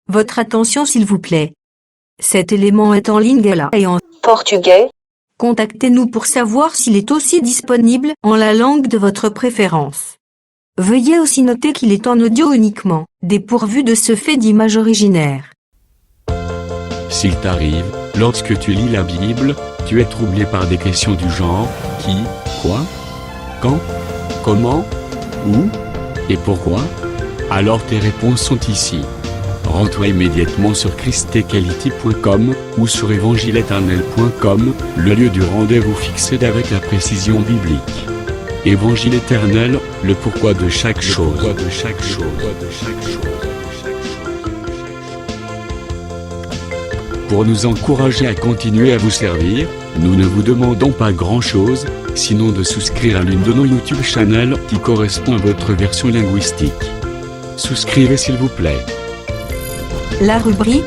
Votre attention s'il vous plaît. Cet élément est en lingala et en portugais. Contactez-nous pour savoir s'il est aussi disponible en la langue de votre préférence. Veuillez aussi noter qu'il est en audio uniquement, dépourvu de ce fait d'image originaire. S'il t'arrive, lorsque tu lis la Bible, tu es troublé par des questions du genre « qui, quoi, quand, comment, où et pourquoi ?» Alors tes réponses sont ici. Rends-toi immédiatement sur christequality.com ou sur évangile-éternel.com, le lieu du rendez-vous fixé avec la précision biblique. Évangile éternel, le pourquoi de chaque chose. Pour nous encourager à continuer à vous servir, nous ne vous demandons pas grand-chose, sinon de souscrire à l'une de nos YouTube channels qui correspond à votre version linguistique. Souscrivez s'il vous plaît. La rubrique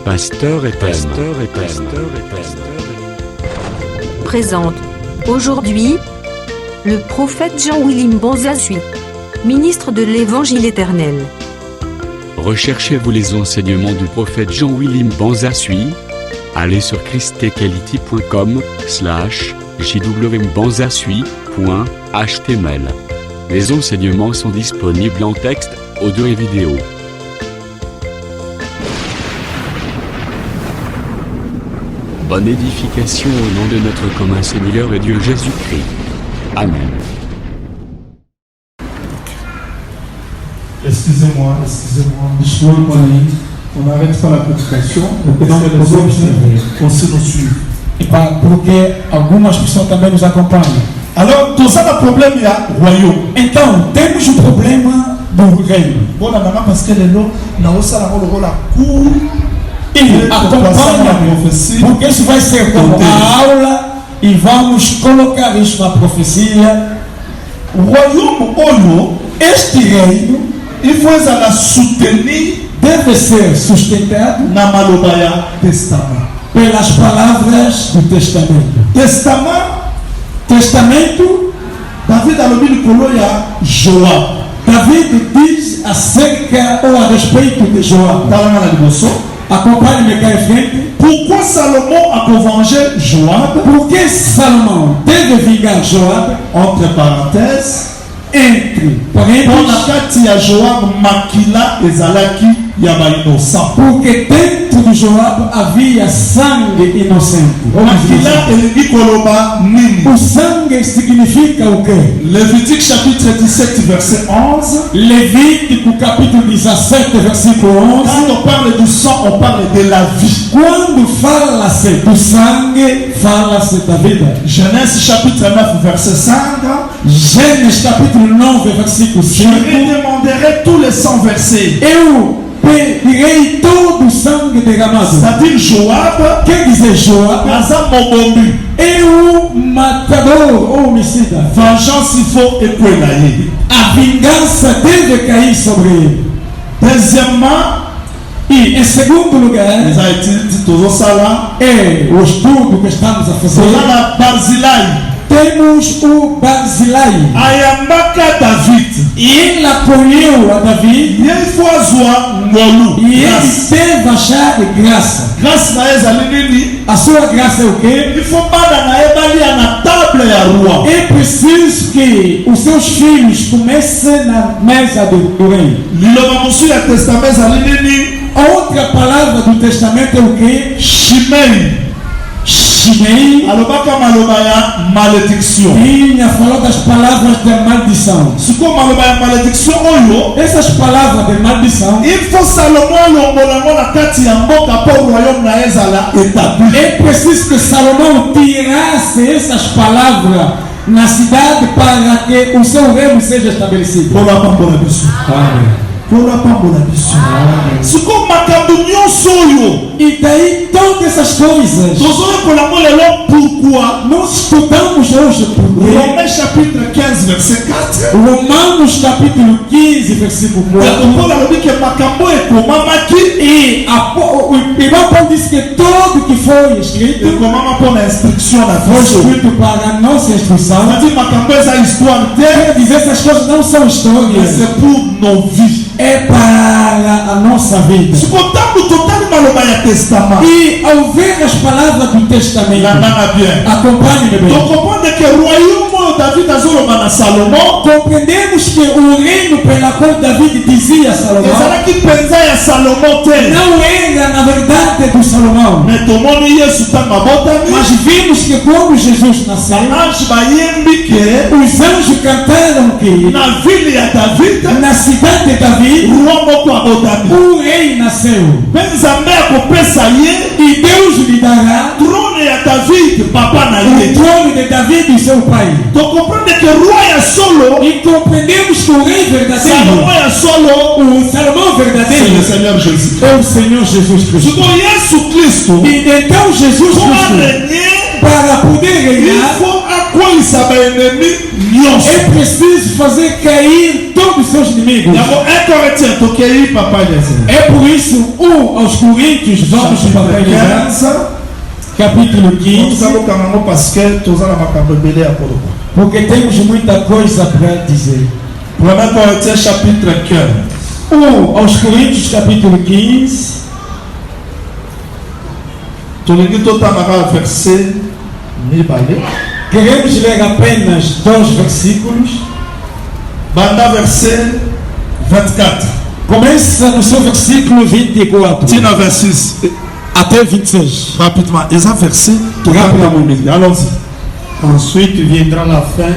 Pasteur et thème. présente aujourd'hui le prophète Jean-William Bonzasui, ministre de l'Évangile éternel. Recherchez-vous les enseignements du prophète Jean-William Bonzasui? Allez sur christequality.com/jwbanzasui.html. Les enseignements sont disponibles en texte, audio et vidéo. Bonne édification au nom de notre commun Seigneur et Dieu Jésus-Christ. Amen. Excusez-moi, on n'arrête pas la prédication, on se nous suit. Pour que algumas pessoas também nos acompanhem. Alors, tout ça, le problème, il y a royaume. Então, temos o problema do reino. Bon, parce que les lots, nous avons ça, la cour. E acompanha, porque isso vai ser como uma aula e vamos colocar isso na profecia. O royaume, olho, este reino, il faut la soutenir, deve ser sustentado na malobaya testament. Pelas palavras do testamento. Testamento, David a l'obéi de Joab. David diz acerca ou a respeito de Joab. Acompanhe-me cá em frente. Pourquoi Salomon a convengé Joab? Porque Salomão deve vingar Joab, entre parenthèses, entre parênteses, Joab makila ezalaki ya ba innocent. Porque dentro de Joab havia sangue inocente. Makila elingi koloba nini? O sangue significa o quê? Lévitique chapitre 17 verset 11. Levítico capítulo 17 versículo 11. Quand on parle du sang, on parle de la vie. Quando fala-se do sangue, fala-se da vida. Genèse chapitre 9 verset 5. Gênesis capítulo 9 versículo 5. Je demanderai tous les 100 versets. Eu pedirei todo o sangue derramado. C'est-à-dire Joab, quer dizer Joab, Azamobombu, é o matador ou homicida. Vengeance il faut écouler. A vingança deve cair sobre ele. Deuxièmement, e em segundo lugar, é o estudo que estamos a fazer. Temos o Barzilai. Ayambaka David. E ele acolheu a David. E ele foi zoar Ngolu. E ele teve achar graça. Graça na exalinini. A sua graça é o quê? Il faut bada na ebalia na table ya roi. É preciso que os seus filhos comecem na mesa do rei. Liloba musu ya testamento exalinini. A outra palavra do testamento é o quê? Shimei. Shimei. Alobaka malobaya malédiction. Tinha falou das palavras de maldição. Suko malobaya malédiction oyo. Essas palavras de maldição. Il faut Salomon lombolango na kati ya mboka pour o royaume na ezala établi. É preciso que Salomão tirasse essas palavras na cidade para que o seu reino seja estabelecido. Amém. Se como makambo nyonso oyo, e daí todas essas coisas, pourquoi nós estudamos hoje Romains chapitre 15 verset 4. Romanos capítulo 15 versículo 4. E Paulo diz que tudo que foi escrito foi escrito para a nossa instrução. Quer dizer, essas coisas não são histórias, c'est pour nos vies. É para a nossa nossa vida. Se contarmos total maloba ya testament. E ao ver as palavras do testamento, Nana bien. acompanhe-me bem. Donc comprendre que o royaume David azoloba na Salomon. Compreendemos que o reino pela qual David dizia a Salomão Ezalaki penza ya Salomon te. não era na verdade do Salomão. Mais tomoni Yesu tanga botami. Mas vimos que quando Jesus nasceu, Ange bayembi que os anjos cantaram que na ville ya David na cidade de Davi roi moko abotami. o rei nasceu. Nzambe akopesa ye E Deus lhe dará trône ya David papa na o ye. trono de Davi e seu pai. Donc comprendre que roi ya solo E compreendemos que o rei verdadeiro, Salomon ya solo o Salomão c'est le verdadeiro, Seigneur Jésus. é o Senhor Jesus Cristo. Siko Yesu Kristo E então Jesus pour Cristo, régner para poder il reinar, faut akwisa baennemi nyonso. é preciso fazer cair todos os seus inimigos. Yango 1 Corinthiens tokei papa Jésus. É por isso, aos Coríntios, vamos para o Chapitre 15. capítulo 15, tozalokanga ngo parce que toza na makambo ebele ya koloba. porque temos muita coisa para dizer. 1 Corinthiens chapitre 15. Aos Coríntios, capítulo 15, tolingi totangaka verset mibale. queremos ler apenas 2 versículos. Banda verset 24. Começa no seu versículo 24 Tina 26. até 26. Rapidement. Eza verset rapidement. Allons-y. Ensuite viendra la fin,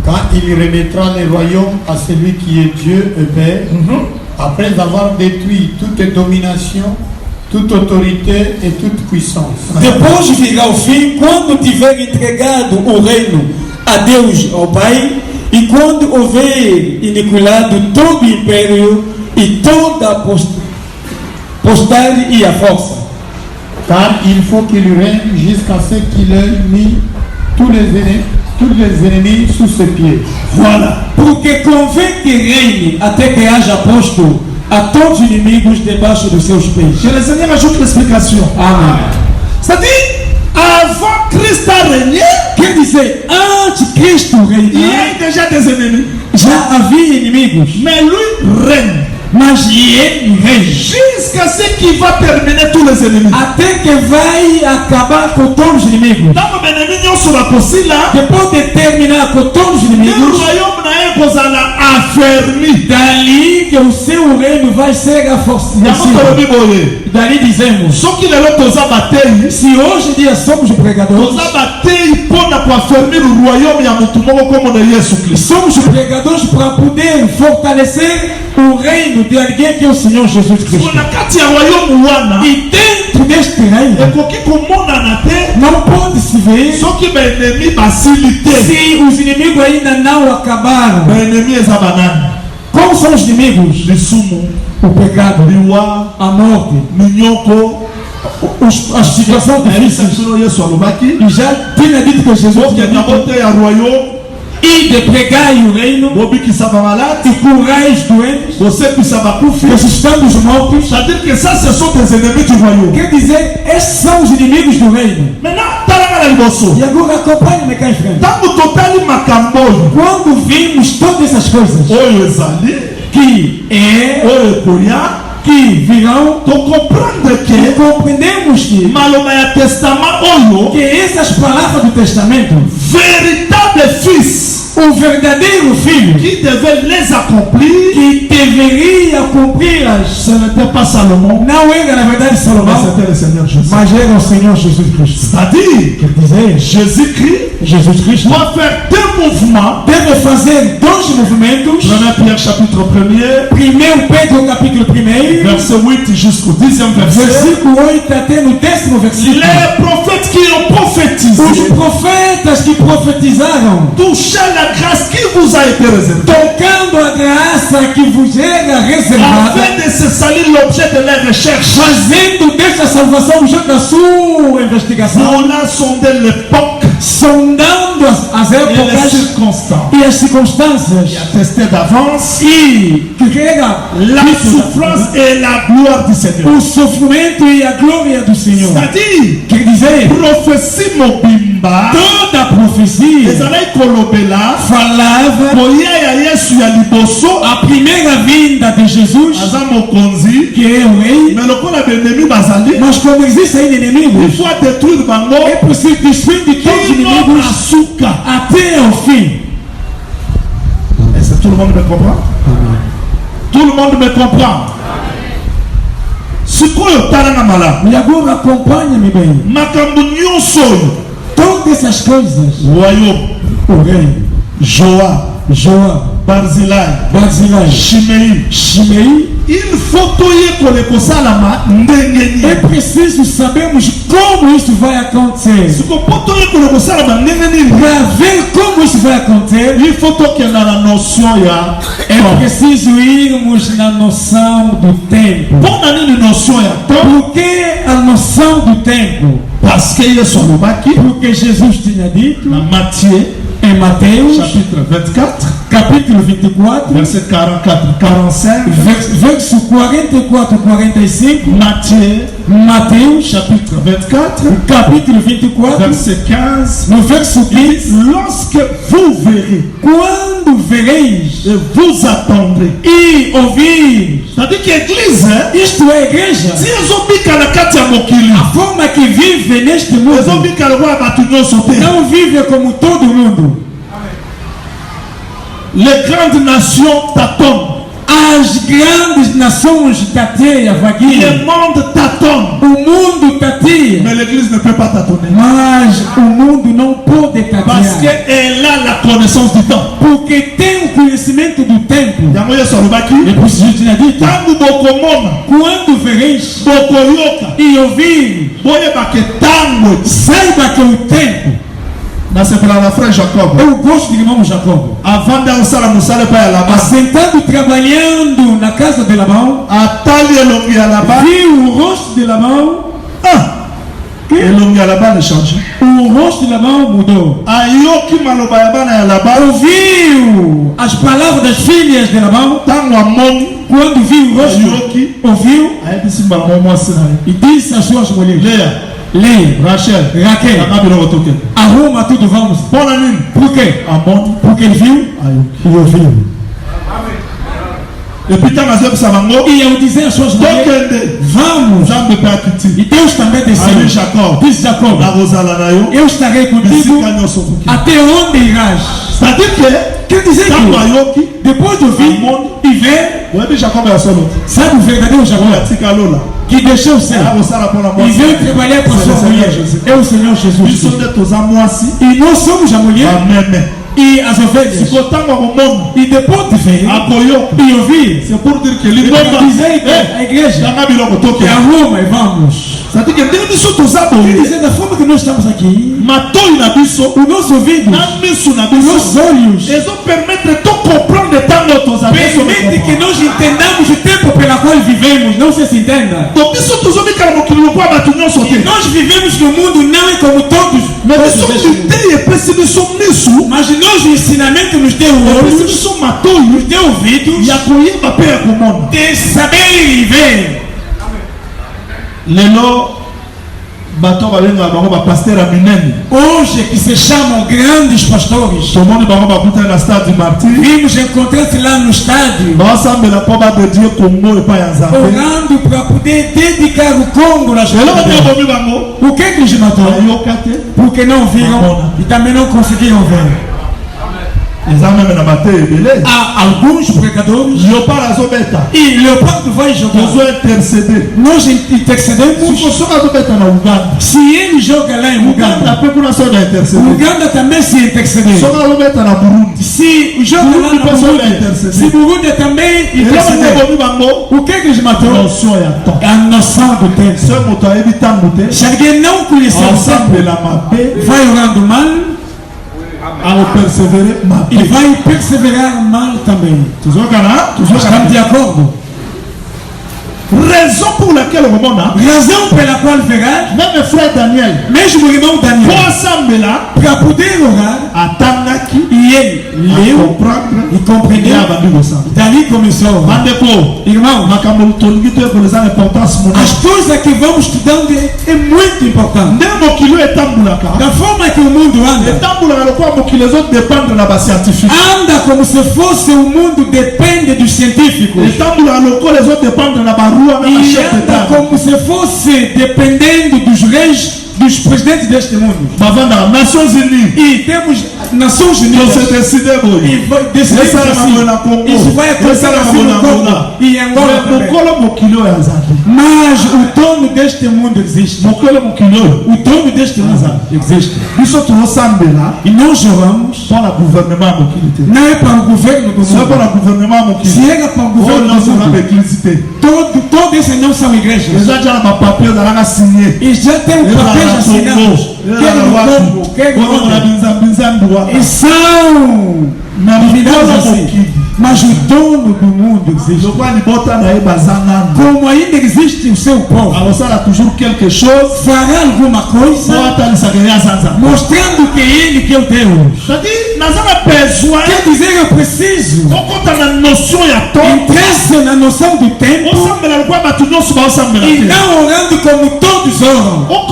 quand il remettra le royaume à celui qui est Dieu et Père, après avoir détruit toute domination, toute autorité et toute puissance. Depois virá o fim, quando tiver entregado o reino a Deus, ao Pai, e quando houver iniquilado todo o império e toda a postade e a força. Car il faut qu'il règne jusqu'à ce qu'il ait mis tous les ennemis sous ses pieds. Voilà. Porque convém que reine até que haja posto a todos os inimigos debaixo dos seus pés. Que le Seigneur ajoute l'explication. Amém. C'est-à-dire, avant Christ a régné, Quer dizer, antes Cristo il y reinar, a déjà des ennemis. já havia inimigos, Mais lui règne. mas ele reina. Jusqu'à ce qu'il va terminer tous les ennemis. Até que vai acabar com todos os inimigos. Dans mon ennemi, nous sommes possible là. Depois de terminar com todos os Le inimigos, royaume n'a pas à affermi. dali que o seu reino vai ser fortalecido. Dali dizemos, Ce qui est là, toza batei. se hoje em dia somos pregadores, Toza batei pour affermir le royaume ya mutu moko comme de Yesu Christ. somos pregadores para poder fortalecer o reino de alguém que é o Senhor Jesus Cristo. Pour na kati ya royaume wana. E dentro deste reino, Ekoki komona na te. não pode se ver Soki ba ennemi basili te. se os inimigos ainda não acabaram. Ba ennemi eza banani. Como são os inimigos? Lisumu, O pecado, liwa, a morte, minyoko. a situação difícil. Sino Yesu alobaki. E já tinha dito que Jesus Donc tinha na dito, bote ya royaume. e de pregar o reino, Bobikisa ba malade. e curar os doentes, Bosepisa bakufi. ressuscitando os mortos. C'est-à-dire que ça, ce sont des ennemis du royaume. Quer dizer, esses são os inimigos do reino. Maintenant, talanga na liboso. E agora acompanhe-me cá em frente. Tango totali makambo. Quando vimos todas essas coisas Oyo ezali. que Oyo ekoya. que virão, To comprendre que compreendemos que maloba ya testament oyo. essas palavras do testamento, Véritable fils. o verdadeiro filho Qui devait les accomplir. que deveria cumpri-las, Ce n'était pas Salomon. não era na verdade Mais Salomão, c'était le Seigneur Jésus. mas era o Senhor Jesus Cristo. C'est-à-dire, Quer dizer, Jésus-Christ Jesus Cristo doit faire deux mouvements. deve fazer dois movimentos. 1 Pierre chapitre 1er, Primeiro Pedro capítulo 1, verset 8 jusqu'au 10e verset. versículo 8 até no 10º versículo. Les prophètes qui ont prophétisé, Os profetas que profetizaram, touchez la grâce qui vous a été réservée, tocando a graça que vos era reservada, afin de se salir l'objet de leurs recherches. fazendo desta salvação objeto da sua investigação, On a sondé l'époque sondando quando as et les épocas circonstances. e as circunstâncias Attesté d'avance e que rega la souffrance et la gloire du Seigneur. o sofrimento e a glória do Senhor. C'est-à-dire, Quer dizer, prophétie mobimba, toda a profecia ezalaki kolobela falava koya ya Yesu ya liboso a primeira vinda de Jesus, aza mokonzi, que é o rei, mais lokola bendemi bazali, mas como existem il inimigos, faut détruire bango é possível destruir de todos os kino inimigos asuka. até o fim. Est-ce que tout le monde me comprend? Tout le monde me comprend. Sikoyo tala na malamu. E agora acompanha-me bem. Makambo nyonso oyo, Todas essas coisas, royaume, o rei, Joa, João, Barzilai, Barzilai, Shimei, Shimei, il faut toyekola kosalama ndenge é nini. preciso sabermos como isso vai acontecer. Siko po toyekola kosalama ndenge nini, Para ver como isso vai acontecer, il faut tokenda na notion ya é preciso irmos na noção do tempo. mpona nini notion ya temps? Por que a noção do tempo? Parce que Yesu alobaki Porque Jesus tinha dito na Matthieu em Mateus, chapitre 24 capítulo 24, verset 44 45, verso 44 45, Matthieu Mateus, chapitre 24 capítulo 24, verset 15, no verso 15, lorsque vous verrez quando vereis et vous attendrez. e ouvir, C'est-à-dire que l'église, isto é a igreja, si ezobika na kati ya mokili, a forma que vive neste mundo, ezobika lokola bato nyonso te. não vive como todo mundo. Les grandes nations tâtonnent, As grandes nações tateia, le vagueiam, monde tâtonne, o mundo tateia, mais l'église ne peut pas tâtonner. mas o mundo não pode Parce tatear, qu'elle a la connaissance du temps. porque tem o conhecimento do tempo. Yango Yesu alobaki, E por isso Jesus tinha dito, ntango bokomona, quando vereis bokoyoka, e ouvir, boyeba ke ntango saiba que o tempo, nasepela na frère Jacob eu gosto de irmão Jacob, avant nde osala mosala epai ya Laban, assentado trabalhando na casa de Labão, atali elongi ya Laban, viu o rosto de Labão, elongi ya Laban echange, o rosto de Labão mudou. ayoki maloba ya bana ya Laban, Ouviu as palavras das filhas de Labão, ntango amoni quando viu o rosto, ayoki ouviu ayebisi bango mwasi na ye, e disse às suas mulheres, Lea, Leia, Rachel, Raquel, kaka biloko tokende arruma tudo, vamos. mpona nini? Por quê? Amoni Porque ele viu ayoki, e ouviu. epuis ntango azobisa bango E ao dizer às suas mulheres, tokende, vamos, nzambe mpe akiti e Deus também ali desceu, Jacob, disse Jacob, nakozala na yo eu estarei contigo bisika nyonso okoki. até onde irás. C'est-à-dire que Quer dizer ntango que ayoki depois de ouvir e ver, oyebi Jacob ya solo sabe o verdadeiro oyo Jacob atika lola que deixou o céu akosala mpona e veio mwasi trabalhar para sua mulher, é o Senhor Jesus biso Cristo. nde toza mwasi E nós somos a mulher bameme e as ovelhas. siko ntango akomona E depois de ver akoyoka e ouvir, c'est pour dire que eu lingomba quero dizer que a igreja tanga biloko que tokende arruma e vamos. c'est-à-dire que ndenge biso toza Quer boye dizer, da forma que nós estamos aqui, matoi na biso os nossos ouvidos, na miso na os biso nossos olhos, ezopermettre to comprendre ntango toza biso permite que nós entendamos o tempo pelo qual vivemos. Não se entenda. to biso tozobikala mokili lokola bato nyonso te Nós vivemos no mundo não é como todos. mais biso Todos deste mundo. litei epesi biso misu Mas nós o ensinamento nos deu epesi olhos, biso matoi nos deu ouvidos, ya koyeba mpe ya komona de saber e ver. lelo bato balengaka bango bapaster ya minene Hoje que se chamam grandes pastores, tomoni bango bakutani na stade du martyr vimos encontrar-se lá no estádio, baosambela mpo badedie kongo epai ya nzambe orando para poder dedicar o Congo nas mãos lelo de Deus. babomi bango O que é que eles matou? ayoka te Porque não viram e também não conseguiram ver. eza meme na mateyi ebele Há alguns pregadores leopard azobeta e Leopardo vai jogar. tozo intercede Nós intercedemos. siko soki azobeta na uganda Se ele joga lá em uganda Uganda, mpe kuna soki na intercede Uganda também se interceder. soki azobeta na burundi Se joga lá Burundi na pessoa vai Burundi, interceder. se Burundi também eloko interceder. bomi bango O que é que eles matou? notion ya temps É a noção do tempo. soki moto ayebi ntango te Se alguém não conhecer o tempo, asambela mabe vai orando mal aopersevere e mabe vai perseverar mal também. tozokana Estamos de acordo? Raison pour laquelle on a. Raison pour laquelle verra. Même frère Daniel. Mais je me demande Daniel. Pour ensemble là. Pour poder orar. Atangaki. Il comprendre. Il comprenait. Dali começou. Mandeko. Irmão. Makambo tolgite pour les importance mon. As coisas que vamos estudando é muito importante. Ndemo kilo etambulaka. Da forma que o mundo anda. Etambulaka kwa que les autres dépendent de la scientifique. Anda como se fosse o mundo depende dos científicos. Etambulaka les autres dépendent de la barua na chef d'État. Como se fosse dependendo dos reis, dos presidentes deste mundo. Bavanda, Nações Unidas. E temos Nações Unidas. Então você decide e vai decidir assim. Isso vai acontecer assim no Congo e em Angola também. Mas o dono deste mundo existe. O dono deste mundo existe. E nós oramos. Não é para o governo do mundo. Se era para o governo do mundo. Todos esses não são igrejas. E já tem um papel assinados. Quer no Congo, quer no Congo. E são divindades assim. Mas o dono do mundo existe. Como ainda existe o seu povo, fará alguma coisa mostrando que ele que é o Deus. Quer dizer, eu preciso entrar na noção do tempo e não orando como todos oram. Não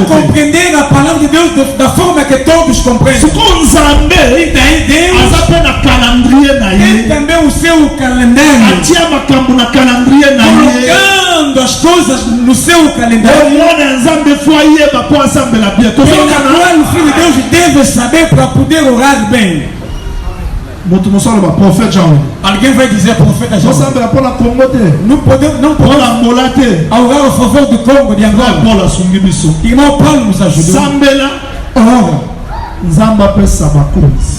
compreender a palavra de Deus da forma que todos compreendem. E daí Deus tem também o seu calendário, colocando as coisas no seu calendário, pela qual o Filho de Deus deve saber para poder orar bem. Alguém vai dizer profeta João. Não podemos orar a favor do Congo de Angola. Irmão Paulo nos ajudou.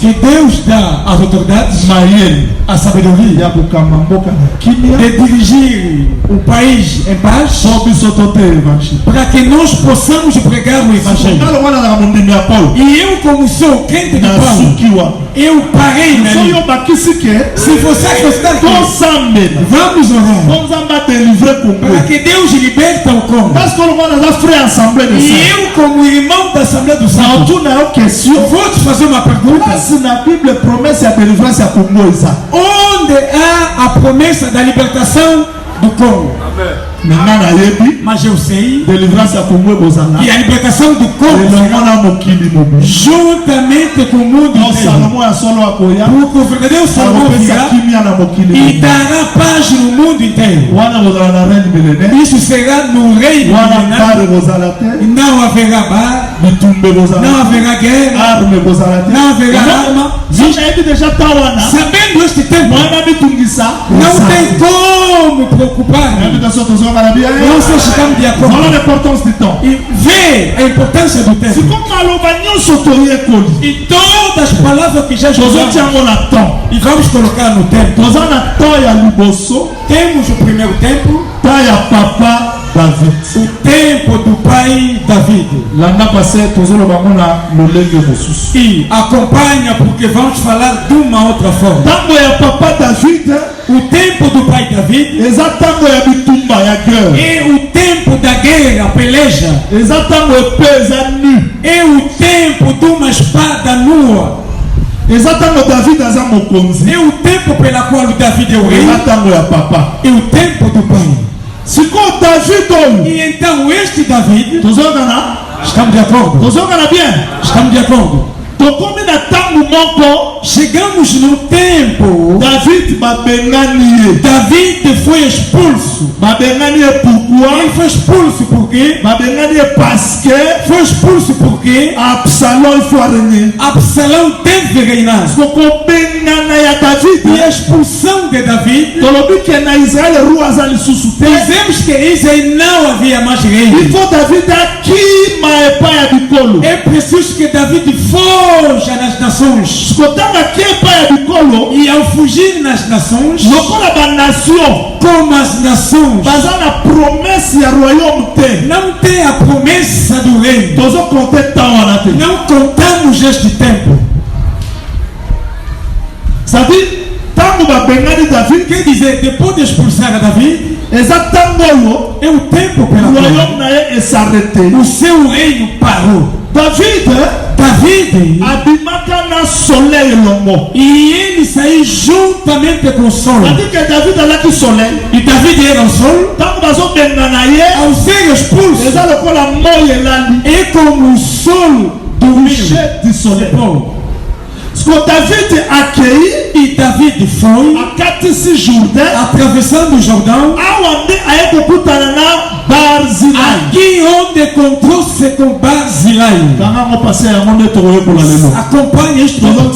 Que Deus dá às autoridades a sabedoria de dirigir o país em paz para que nós possamos pregar o Evangelho. E eu, como sou crente de Paulo, eu parei na linha. Se você acreditar aqui, vamos orar para que Deus liberte o Congo. E eu, como irmão da Assembleia do Santo, vou te fazer uma pergunta. Onde há a promessa da libertação do Congo? Mas eu sei que a libertação do Congo juntamente com o mundo inteiro, porque o verdadeiro Salomão virá e dará paz no mundo inteiro. Isso será no reino milenar. Não haverá bar, não haverá guerra, não haverá arma. Sabendo este tempo, não tem como preocupar. Não se estamos de acordo. Voilà l'importance du temps. E vê a importância do tempo. E todas as palavras que já estudamos. E vamos colocar no tempo. Temos o primeiro tempo. O tempo do pai David. E acompanha porque vamos falar de uma outra forma. O tempo do pai David é o tempo da guerra, peleja. É o tempo de uma espada nua. É o tempo pela qual David é o rei. É o tempo do pai. E então este David, estamos de acordo? Estamos de acordo. Chegamos no tempo. David foi expulso. Ele foi expulso porque foi expulso porque Absalão teve reinar. E a expulsão de David, dizemos que em Israel não havia mais rei. É preciso que David fuja nas nações. E ao fugir nas nações, como as nações não tem a promessa do reino, não contamos este tempo. Qui disait dépôt d'expulsar à David. Et au tempo que le royaume s'arrêté. O seu reino parou. David abimaka na soleil longo. E ele saiu juntamente com o sol. C'est-à-dire que David alaki soleil. E David era o sol. Tanto bazobenga na ye. Ao ser expulso. Eza lokola moyi elali. É como o sol dormir du soleil. Ce que David accueilli. E David foi. Akatisi Jourdain. Atravessando o Jordão. Awande ayekokutana na Barzilai. Aqui onde encontrou-se com Barzilai. Acompanhe este livro.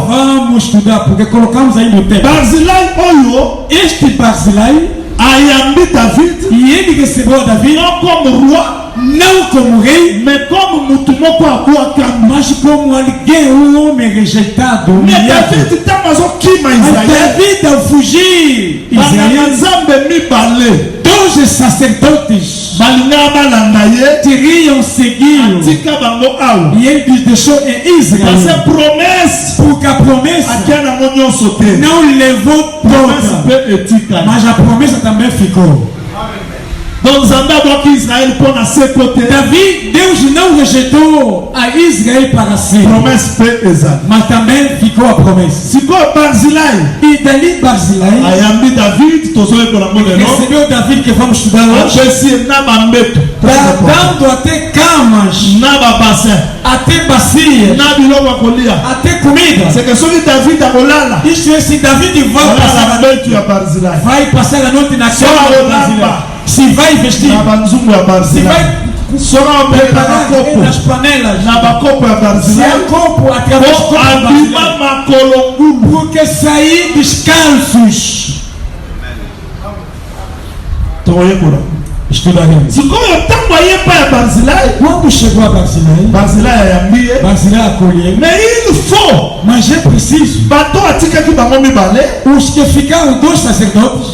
Vamos estudar porque colocamos aí no tempo. Barzilai oyo. Este Barzilai ayambi David. E ele recebeu David não como roi, não como rei, mas como mutumoko abuakam, mas como alguém, homem rejeitado. Mas David tamazokima Israel. David ao fugir Israel, Nzambe mibale. Os sacerdotes queriam segui-lo e ele deixou em Israel porque a promessa não levou toda, mas a promessa também ficou. David, Deus não rejeitou a Israel para si, mas também ficou a promessa. E dali Barzilai recebeu David, que vamos estudar hoje, dando até camas, até bacias, até comida. Isto é, se David vai passar a noite na cama, se vai vestir, se vai preparar nas panelas, se é copo através do porque sair descalços. Estudaremos. Quando chegou a Barzilai acolheu. Mas é preciso. Os que ficaram dois sacerdotes.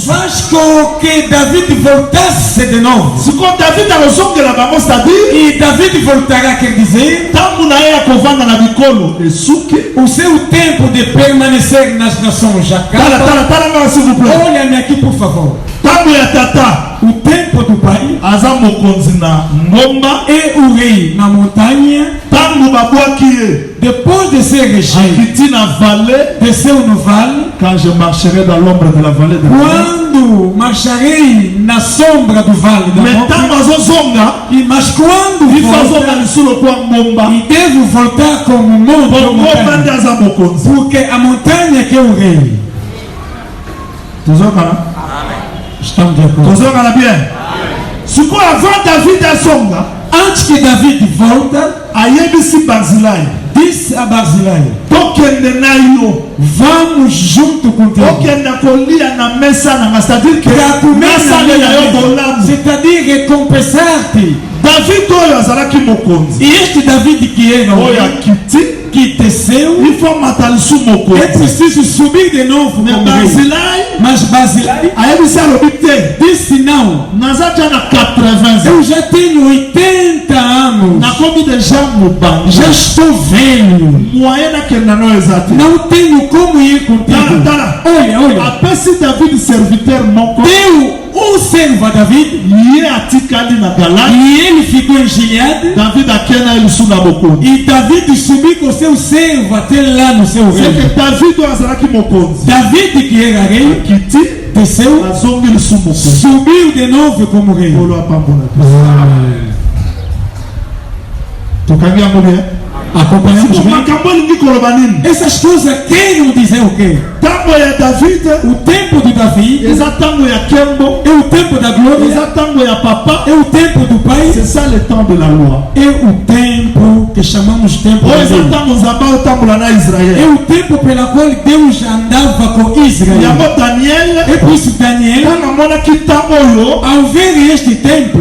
Faz com que David voltasse de novo. E David voltará, quer dizer, o seu tempo de permanecer nas nações já acaba. Olha-me aqui, por favor. O tempo do pai e o rei na montanha. Depois de ser rejeito, desceu no vale. Quand je marcherai dans l'ombre de la vallée de quando marcharei na sombra do vale da morte, mas quando voltar, e devo voltar como monte, porque a montanha que é o rei. Estamos de acordo. Antes que David volta, disse a Barzilai: vamos junto contigo. C'est-à-dire recompensar-te. E este David que era o rei, que desceu, é preciso subir de novo como rei. Mas Barzilai disse: não, eu já tenho 80 anos, já estou velho, não tenho como ir contigo. Olha, deu um servo a David, e ele ficou em Gileade, e David subiu com seu servo até lá no seu reino. David, que era rei, desceu, subiu de novo como rei. Acompanhamos bem. Essas coisas querem dizer o quê? O tempo de David é o tempo da glória, é o tempo do Pai, c'est ça le temps de la loi. É o tempo que chamamos tempo de Deus. É o tempo pelo qual Deus andava com Israel. É por isso Daniel, ao ver este tempo,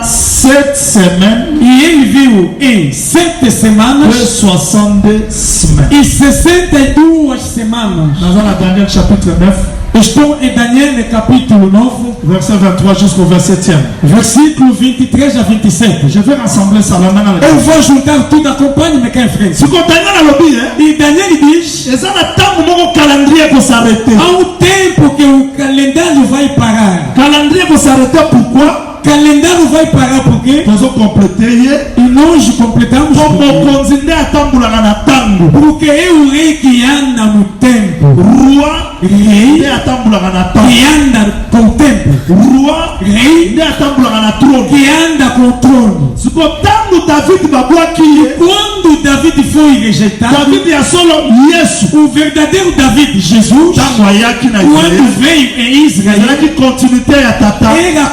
7 semaines, e ele viu em 7 semanas 62 semaines. E 62 semanas. Dans Daniel chapitre 9. Estou em Daniel capítulo 9, verset 23 jusqu'au 27e. versículo 23 a 27. Je vais rassembler ça là. Eu vou juntar tudo, acompanhe-me cá em frente. Ce qu'on t'a dit, E Daniel diz: et ça n'a tant de calendrier pour s'arrêter. há um tempo que o calendário vai parar. Calendrier pour s'arrêter, pourquoi? Calendário vai parar porque Nous avons complété. e nós completamos Como continuer à tambourana na tango. porque é o rei que anda no tempo. Roi, Rei il est à tambourana na tango. que anda com o tempo. Roi, Rei il est à tambourana na trône. que anda com o trono. Ce qu'on tango David babua qui est. Quando David foi rejeitado, David est solo Yesu. o verdadeiro David, Jesus, Tango ayaki na quando Israël. veio em Israel, Il a qui continuité à tata. era a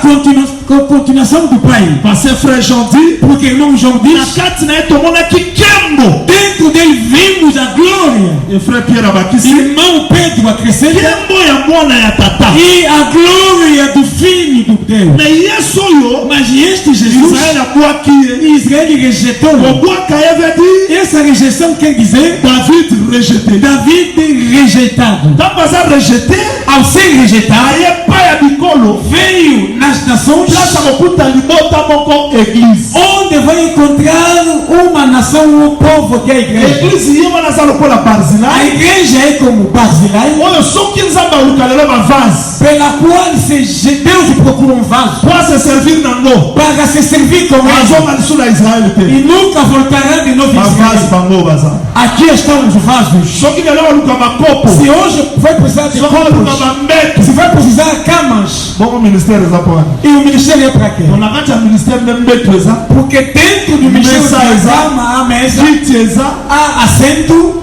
continuação do pai. Parce que frère Jean dit. Porque irmão João Na diz: kati na yetu mona ki kembo. dentro dele vimos a glória. Et frère Pierre abakisi. Irmão Pedro acrescenta: Kembo ya mwana ya tata. e a glória do filho do Deus. Mais Yesu yo. Mas este Jesus, Israël abua qui est. Israel rejeitou. Obua kaya veut dire. Essa rejeição quer dizer David rejeté. David rejeitado. Dans pas rejeté. Ao ser rejeitado, Aye pa ya bikolo. veio nas nações Place mokuta libota moko église. onde vai encontrar uma nação, um povo que é a igreja. Église ye wana za lokola Barzilai. A igreja é como Barzilai, Oyo soki nzamba olukalelo ba vase. pela qual Deus procura um vaso Pour se servir nango. para se servir com ele Azoma lisu na Israël te. e nunca voltará de novo em Ba vase Israel. bango baza. Aqui estão os vasos. Soki lelo oluka makopo. Se hoje vai precisar de Soki oluka copos, bambeto. se vai precisar de camas, Bongo ministère eza po wana. e o ministério é para quê? On a kati ya ministère nde mbeto eza. Porque dentro do ministério Mesa da eza. cama há mesa, Kiti eza. há assento.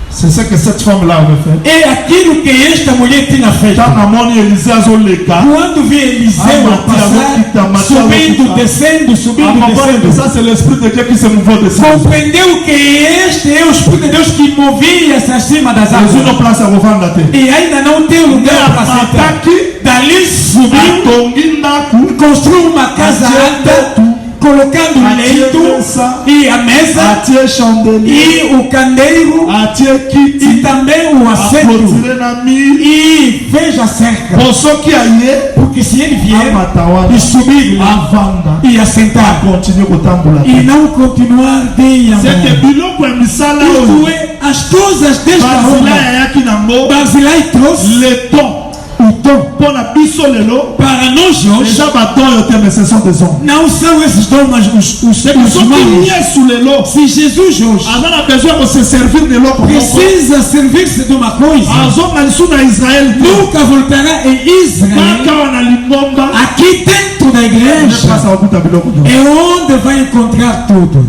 C'est ce que cette femme là avait fait. É aquilo que esta mulher tinha feito. Tant amoni Élisée azoleka. Quando vi Eliseu passar, subindo, descendo, subindo, descendo, Ça c'est l'esprit de Dieu qui se mouvait dessus. compreendeu que este é o Espírito de Deus que movia-se acima das Jésus águas. não place à revendre te. E ainda não tem lugar para sentar. Ataki. Dali subiu, Atongi ndaku. construiu uma casa alta, colocando o leito e a mesa Atie chandelier. e o candeeiro Atie kiti. e também o assento. Aplotire na mi. E veja a cerca, Bosoki aye. porque se ele vier Amatawana. e subir lá Avanda. e assentar Continue kutambula. e não continuar de C'est que amor. biloko ya misala Isto oyo. é, as coisas desta Barzilai obra, ayaki nango. Barzilai trouxe Le temps. o dom Pour na biso lelo. para nós hoje. Déjà baton yo te mais ce sont des hommes. Não são esses dons, mas os C'est que soki humanos. Yesu lelo. Se Jesus hoje Aza na besoin de se servir de l'eau comme precisa servir-se de uma coisa, azonga lisu na Israël. nunca voltará em Israel. Kaka wana lingomba. Aqui dentro da Ne igreja place akuta biloko nyonso. é onde vai encontrar tudo.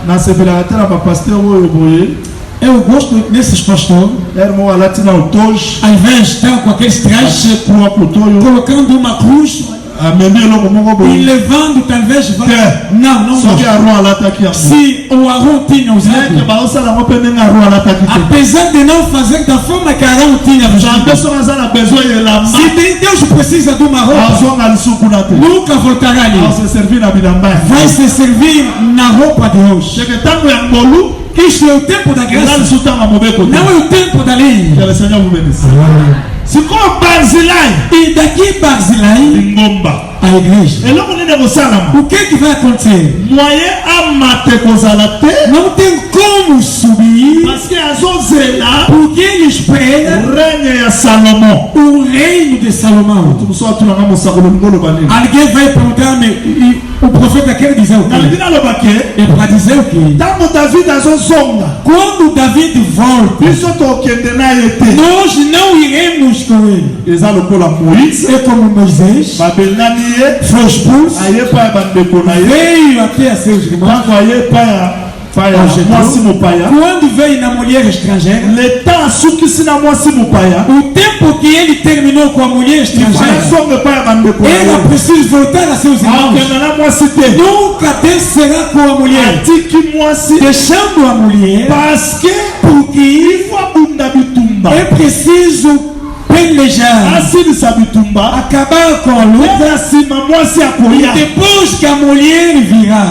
nasepelaka te na bapasteur oyo boye. Eu gosto desses pastores, ere moko alati na otoge. ao invés de estar com aqueles trajes, atie krua kotoyo. colocando uma cruz amemi eloko moko e boye. levando, talvez vai. Te. Não soki gosto. aron alataki yango. Se o Arão tinha eke usado, baosala yango mpe ndenge aron alataki te. apesar de não fazer da forma que Arão tinha jambe vestido, soki aza na besoin elamba. se Deus precisa de uma roupa, azonga lisu kuna te. nunca voltará ali. aose servir na bilamba ya Vai se servir na roupa de hoje. seke ntango ya ngolu. Isto é o tempo da eza graça, lisu ntango ya mobeko te. não é o tempo da lei. Que le Seigneur vous bénisse. sikoyo Barzilai. E daqui Barzilai, lingomba. a igreja, eloko nini ekosalama. o que vai acontecer? moyen amate kozala te. Não tem como subir, parce que azozela porque ele espera règne ya Salomon. o reino de Salomão. mosu atunanga mosakolo lingo oloba nini. Alguém vai perguntar, mas o profeta quer dizer o nalingi quê? naloba ke É para dizer o quê? ntango David azozonga Quando David volta, biso tokende na ye te. nós não iremos com ele. eza lokola Moïse É como Moisés babelani ye foi expulso, aye pa ya bandeko na ye veio até a seus irmãos. ntango aye pa ya mwasi mopaya. Quando veio na mulher estrangeira, le temps asukisi na mwasi mopaya. o tempo que ele terminou com a mulher estrangeira, azonge pa ya bandeko na ela ye. precisa voltar a seus irmãos. akende na mwasi te. Nunca descerá com a mulher, atiki mwasi deixando a mulher, parce que porque ifo abunda bitumba. é preciso pelejar, asilisa bitumba. acabar com a luta, na nsima mwasi e akoya. depois que a mulher virá.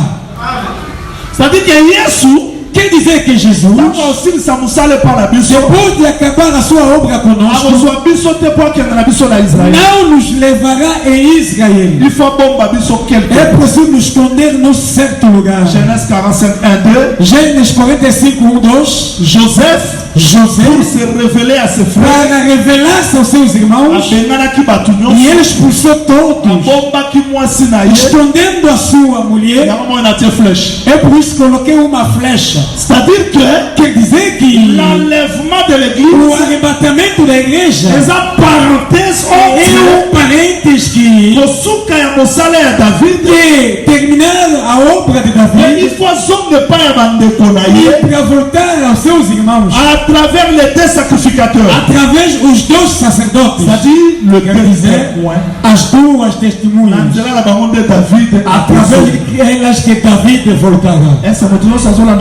c'est-à-dire que Yesu Quer dizer que Jesus, ntango asilisa mosala epa na biso. depois de acabar a sua obra conosco. Não nos levará em Israel. É preciso nos esconder num certo lugar. Genèse 45, 1, 2. Gênesis 45, 1, 2. Joseph, pour se révéler à ses frères, para revelar-se aos seus irmãos, e ele expulsou todos, escondendo a sua mulher. É por isso que coloquei uma flecha. C'est-à-dire que, Quer dizer que l'enlèvement de o l'église arrebatamento da igreja é uma parenthèse é parentes que terminaram a obra de Davi il faut zone pas abandoner e para voltar aos seus irmãos à travers les deux sacrificateurs, através os dois sacerdotes, c'est-à-dire le quer dizer as duas testemunhas, através delas que Davi voltará. essa motivação só lá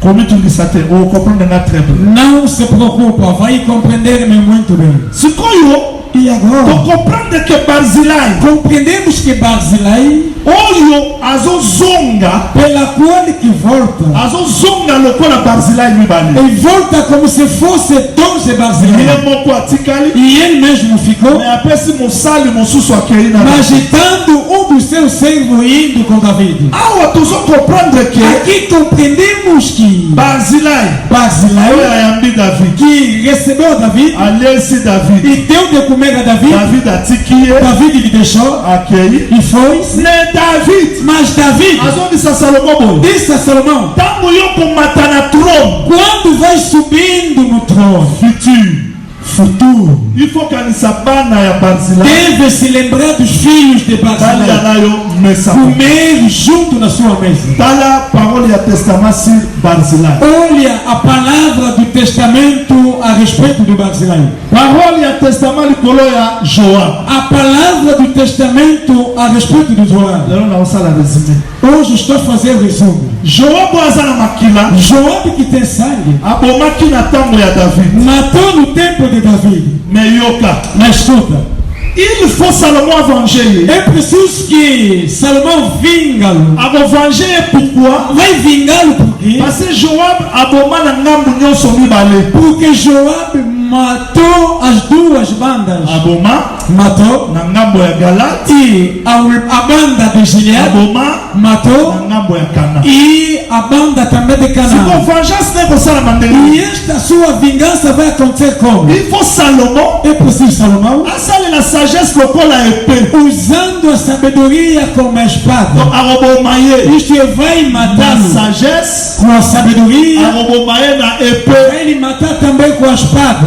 como tu dis ça te ou comprendre très bien. Não se preocupa, vai compreender-me muito bem. Se koyo E agora, tu comprendre que Barzilai compreendemos que Barzilai, oyo azozonga pela qual que volta, azozonga lokola Barzilai mibale ele volta como se fosse dois de Barzilai. ile moko atikali E ele mesmo ficou, mais apesi mosali mosusu akei na agitando dos seus servos indo com Davi. awa tozo comprendre que Aqui compreendemos que Barzilai oyo Barzilai, ayambi David que recebeu Davi alesi David e deu de comer a Davi, David atiki ye Davi lhe deixou akei e foi. ne David Mas Davi azongisa Salomo boye disse a Salomão: ntango yo komata na trône quando vai subindo no trono futuro, il faut kanisa bana ya Barzilai deve se lembrar dos filhos de talia Barzilai, na yo mesa comer junto na sua mesa. tala parole ya testament sur Barzilai Olha a palavra do testamento a respeito do Barzilai. parole ya testament likolo ya Joab A palavra do testamento a respeito do Joab. lelo naosala résumé Hoje estou a fazer o resumo. Joab aza na makila Joab, que tem sangue, abomaki na ntango ya David matou no tempo de Davi. me yoka Mas escuta, il faut Salomon avenger ye é preciso que Salomão vinga-lo. akovenger ye pourquoi Vai vingá-lo por quê? parce que Joab aboma na ngambu nyonso mibale Porque Joab matou as duas bandas. aboma Matou. na ngambo ya Galate E a banda de Gilead aboma matou. na ngambo ya Kana E a banda também de siko Canaã. vengeance ne kosalama E ndenge esta sua vingança vai acontecer como? il faut Salomon É preciso Salomão, asalela sagesse lokola epée usando a sabedoria como a espada. akoboma ye Isto é, vai na matá-lo sagesse com a sabedoria, akoboma ye na epée vai lhe matar também com a espada.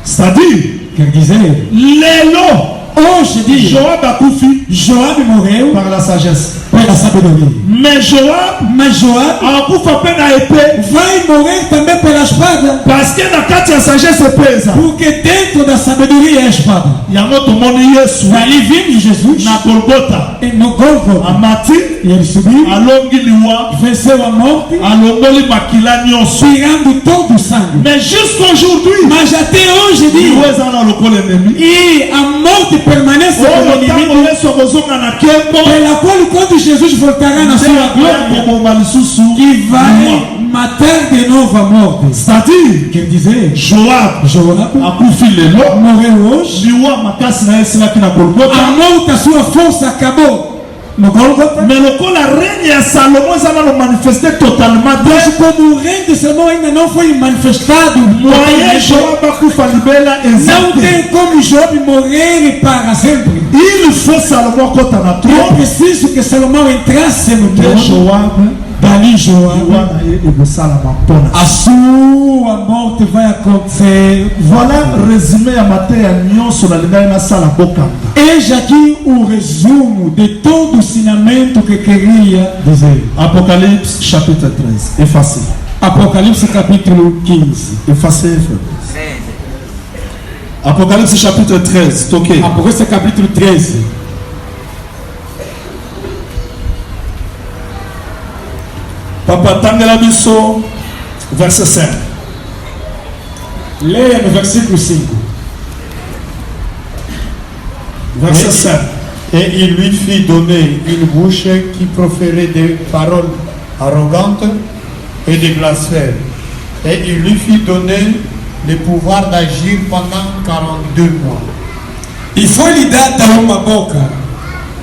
c'est-à-dire Quer dizer, lelo hoje dia, Joab akufi Joab morreu par la sagesse pela sabedoria. mais Joab Mas Joab akufa mpe na epée vai morrer também pela espada. parce que na kati ya sagesse epée eza Porque dentro da sabedoria é a espada. yango tomoni Yesu Ali vimos Jesus na Golgota no Gólgota. amati E ele subiu, alongi liwa venceu a morte, alongoli makila nyonso tirando todo o sangue. mais jusqu'aujourd'hui Mas até hoje liwa dia, eza na lokola ennemi e a morte permanece como oyo ntango inimigo, Yesu akozonga na nkembo pela qual quando Jesus voltará na sua glória, koboma lisusu que vai matar de novo a morte. c'est-à-dire Quer dizer, Joab Joab akufi lelo morreu hoje, liwa makasi na ye esilaki na Golgota a morte, a sua força acabou no Gólgota. mais lokola règne ya Salomo eza nano manifeste totalement Mas te como o reino de Salomão ainda não foi manifestado, moyen Joab akufa libela não eza te tem como Job morrer para sempre. il faut Salomo akota na É trône preciso que Salomão entrasse no te trono. Joab Dali Joab, liwa na ye ekosalama mpona a sua morte vai acontecer. voilà résumé ya mateya nyonso nalingaki nasala bokanga Eis aqui o resumo de todo o ensinamento que queria dizer. Apocalypse chapitre 13 effacé Apocalipse capítulo 15. effacé Apocalypse chapitre 13 toqué Apocalipse capítulo 13. papa tangela biso verset 5 Leia no versículo 5. verset 5 Et il lui fit donner une bouche qui proférait des paroles arrogantes et des blasphèmes. Et il lui fit donner le pouvoir d'agir pendant 42 mois. E foi-lhe dada uma boca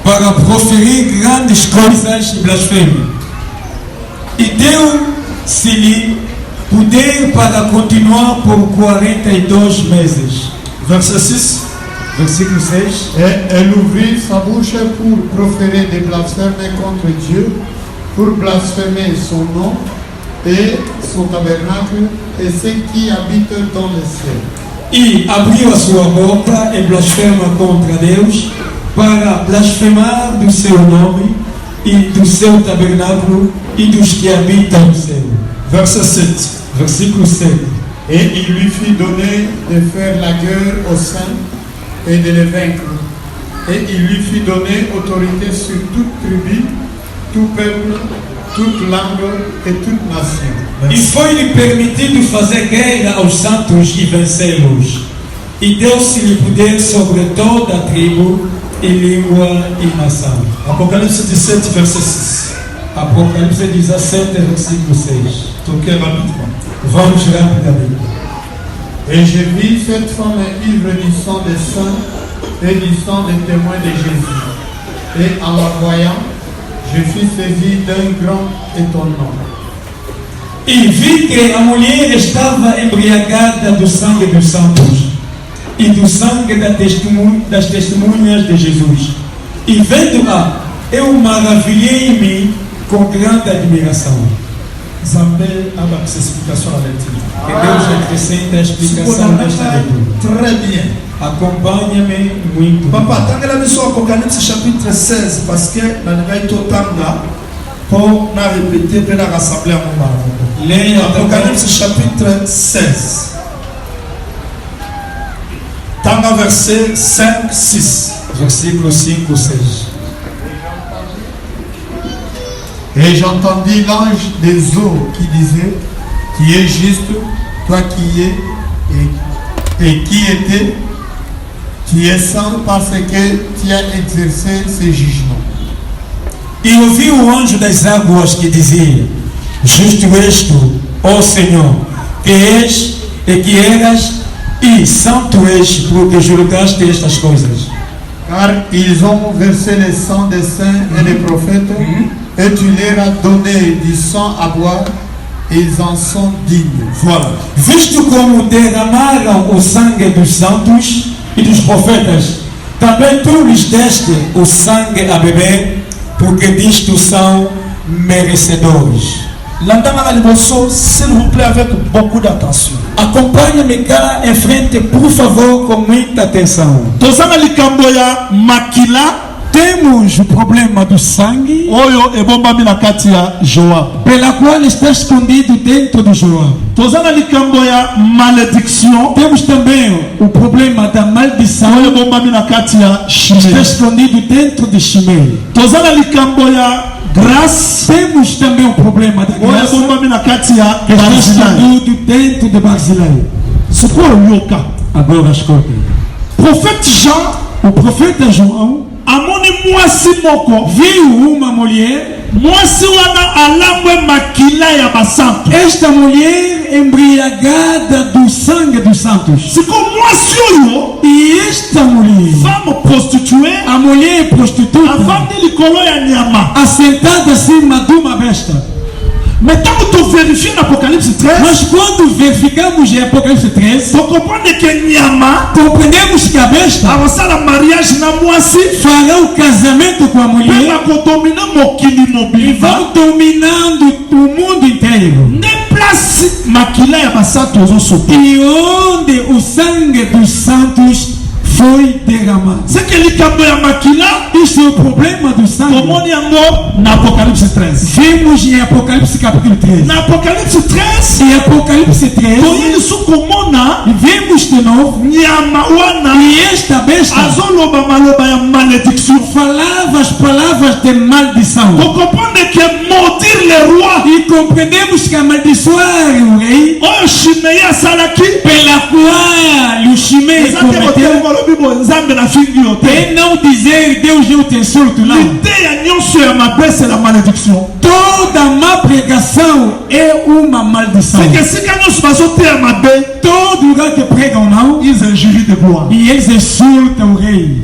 para proferir grandes coisas e blasfêmia. E deu-se-lhe poder para continuar por 42 meses. Verset 6. Versículo 6. Et elle ouvrit sa bouche pour proférer des blasphèmes contre Dieu, pour blasphémer son nom et son tabernacle et ceux qui habitent dans le ciel. E abriu a sua boca e blasfema contra Deus para blasfemar do seu nome e do seu tabernáculo e dos que habitam no céu. Verset 7. Versículo 7. Et il lui fit donner de faire la guerre aux saints et de les vaincre. Et il lui fit donner autorité sur toute tribu, tout peuple, toute langue et toute nation. E foi-lhe permitido fazer guerra aos santos e vencê-los. E deu-se-lhe poder sobre toda a tribo e língua e nação. Apocalypse 17, verset 6. Apocalipse 17, versículo 6. Toquez rapidement. Vamos rapidamente. Et je vis cette femme ivre du sang des saints et du sang des témoins de Jésus. Et en la voyant, je fus saisi d'un grand étonnement. E vi que a mulher estava embriagada do sangue dos santos e do sangue das testemunhas de Jesus. E vendo-a, eu maravilhei em mim com grande admiração. Zambé a uma explicação à leitura. Que Deus acrescenta a explicação desta leitura. Très bien. Acompanha-me muito. Papa, tanga la mission Apocalypse chapitre 16 parce que na ngai totanga pour na répéter pour la rassembler à mon mari. Apocalypse chapitre 16. Tanga verset 5 6. Versículo 5 6. Et j'entendis l'ange des eaux qui disait, qui est juste, toi qui es et qui étais, tu es saint parce que tu as exercé ce jugement. E ouvi o anjo das águas que dizia: Justo és tu, ó Senhor, que és e que eras, e santo és, porque julgaste estas coisas. Car ils ont versé le sang des saints et des prophètes, et tu leur as donné du sang à boire, et ils en sont dignes. Voilà. Visto como derramaram o sangue dos santos e dos profetas, também tu lhes deste o sangue a beber, porque disto são merecedores. L'entendre à l'émotion, s'il vous plaît, avec beaucoup d'attention. Acompanhe-me cá em frente, por favor, com muita atenção. Tozanga likambo ya makila. Temos o problema do sangue, Oyo ebombami na kati ya Joab. pela qual está escondido dentro de João. Tozanga likambo ya malédiction. Temos também o problema da maldição, Oyo ebombami na kati ya está Shimei. escondido dentro de Shimei. Tozanga likambo ya grâce. Temos também o problema da Oyo graça, ebombami na kati ya que está Barzilai. escondido dentro de Barzilai. Sikoyo yoka. Agora escuta. Prophète Jean O profeta João amoni mwasi moko. viu uma mulher, Mwasi wana alambwe makila ya basantu. esta mulher embriagada do sangue dos santos. Siko mwasi oyo E esta mulher, femme prostituée a mulher prostituta, avandi likolo ya nyama. assentada acima de uma besta. Mais tant que tu vérifies l'Apocalypse 13, Mas quando verificamos em Apocalipse 13, tu comprends que nyama compreendemos que a besta avasala mariage na mwasi fará o casamento com a mpe mulher bakodomina mokili e mobimba vão dominando o mundo inteiro. nde place makila ya basantu ozosopa. E onde o sangue dos santos foi derramado. C'est que likambo ya makila Isso é o problema do sangue. tomoni yango na Apocalypse 13. Vimos em Apocalipse capítulo 13. Na Apocalypse 13 Em Apocalipse 13, Toyeli toyeli su komona vemos de novo. E esta besta falava as palavras de maldição. E compreendemos que amaldiçoar o rei, pela qual o Shimei cometeu, e não dizer Deus eu te insulto, não. Toda má pregação é uma maldição. Todo lugar que pregam mal, e eles insultam o rei.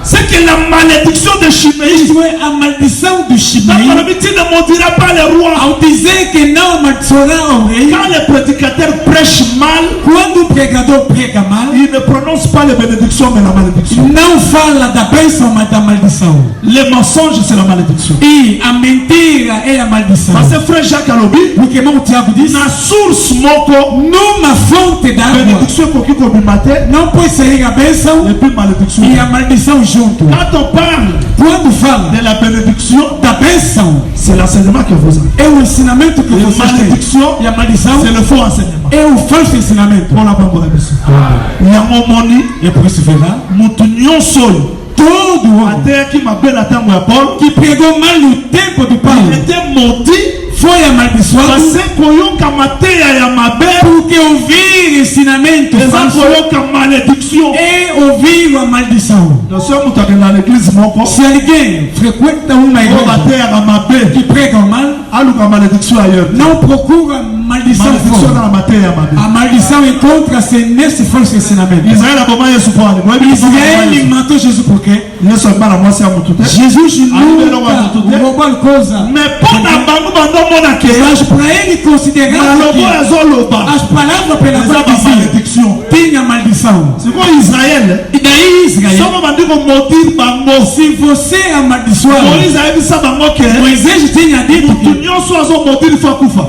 C'est que la malédiction de Shimei, isto é a maldição do Shimei, ne maudira pas le roi. Ao dizer que não amaldiçoará o rei, quand le prédicateur prêche mal, quando o pregador prega mal, il ne prononce pas les bénédictions mais la malédiction. Não fala da bênção, mas da maldição. Le mensonge c'est la malédiction. E a mentira é a maldição. Parce que frère Jacques Alobi, porque irmão Tiago diz, na source moko, numa fonte d'água, bénédiction pour qui combattait, não pode sair a bênção et puis malédiction. E a maldição junto. Quand on parle quando fala de la bénédiction, da bênção, c'est l'enseignement que vous avez. É o ensinamento que você malédiction, tem. E a maldição, c'est le faux enseignement. É o falso ensinamento. On l'a pas pour la mission. Il y a mon moni, e por isso verá, mutunyon solo. Todo até que ma belle attend moi Paul, que pregou mal no tempo do Paulo, il était maudit. Foi amaldiçoado porque ouvir ensinamento falso é ouvir a maldição. Se alguém frequenta uma igreja que prega mal, não procura maldição fora. A maldição encontra-se nesse falso ensinamento. Israel matou Jesus por quê? Jesus nunca roubou coisa. Mas para ele considerar que as palavras pela qual dizia tinha maldição. E daí Israel, se você amaldiçoar, Moisés tinha dito que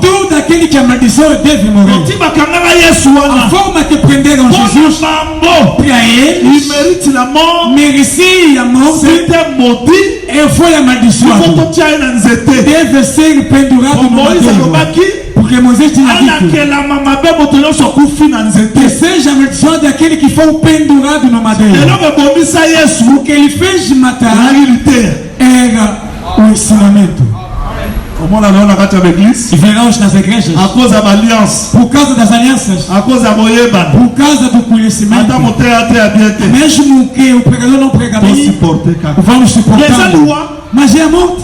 todo aquele que amaldiçoa deve morrer. A forma que prenderam Jesus, para eles, merecia a morte, e foi amaldiçoado. Deve ser pendurado no madeiro. Porque Moisés tinha dito que seja amaldiçoado aquele que for pendurado no madeiro. O que ele fez de matar era o ensinamento. E veremos nas igrejas, por causa das alianças, por causa do conhecimento, mesmo que o pregador não prega bem, vamos suportar. Mas é a morte.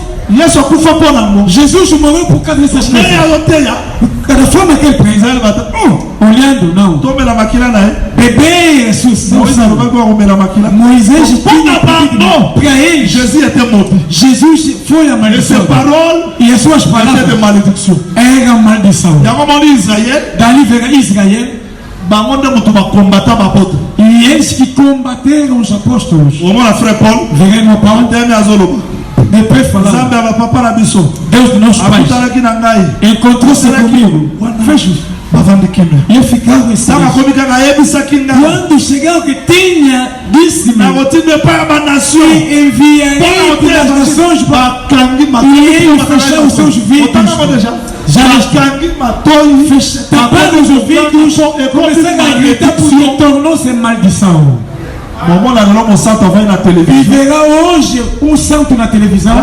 Jesus morreu por causa dessas coisas. Da forma que ele prega, olhando, não. Beber Moisés tinha pedido para ele. Jesus foi amaldiçoado. E as suas palavras eram maldição. Dali verá Israel. E eles que combateram os apóstolos. Veremos Paulo. Depois falando, Deus do nosso Pai encontrou-se comigo. Fecha. E eu ficava assim. Quando chegou que tinha, disse-me: enviarei para as nações e ele fechar os seus ouvidos. Já taparam os ouvidos e começaram a gritar porque tornou-se maldição. E verá hoje um santo na televisão,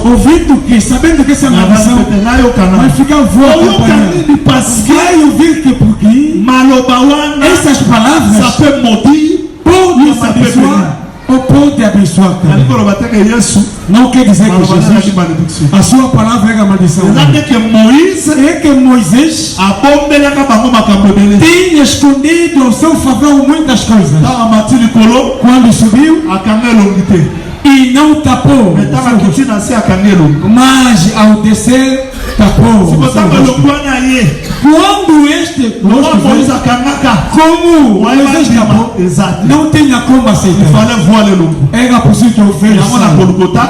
ouvindo que, sabendo que essa é maldição, vai ficar voando. Vai ouvir que porque essas palavras podem abençoar ou podem abençoar também. Não quer dizer que Jesus, a sua palavra era maldição. É que Moisés tinha escondido ao seu favor muitas coisas. Quando subiu e não tapou, mas ao descer tapou. Quando este como Moisés tapou, não tinha como aceitar. Era possível que o véu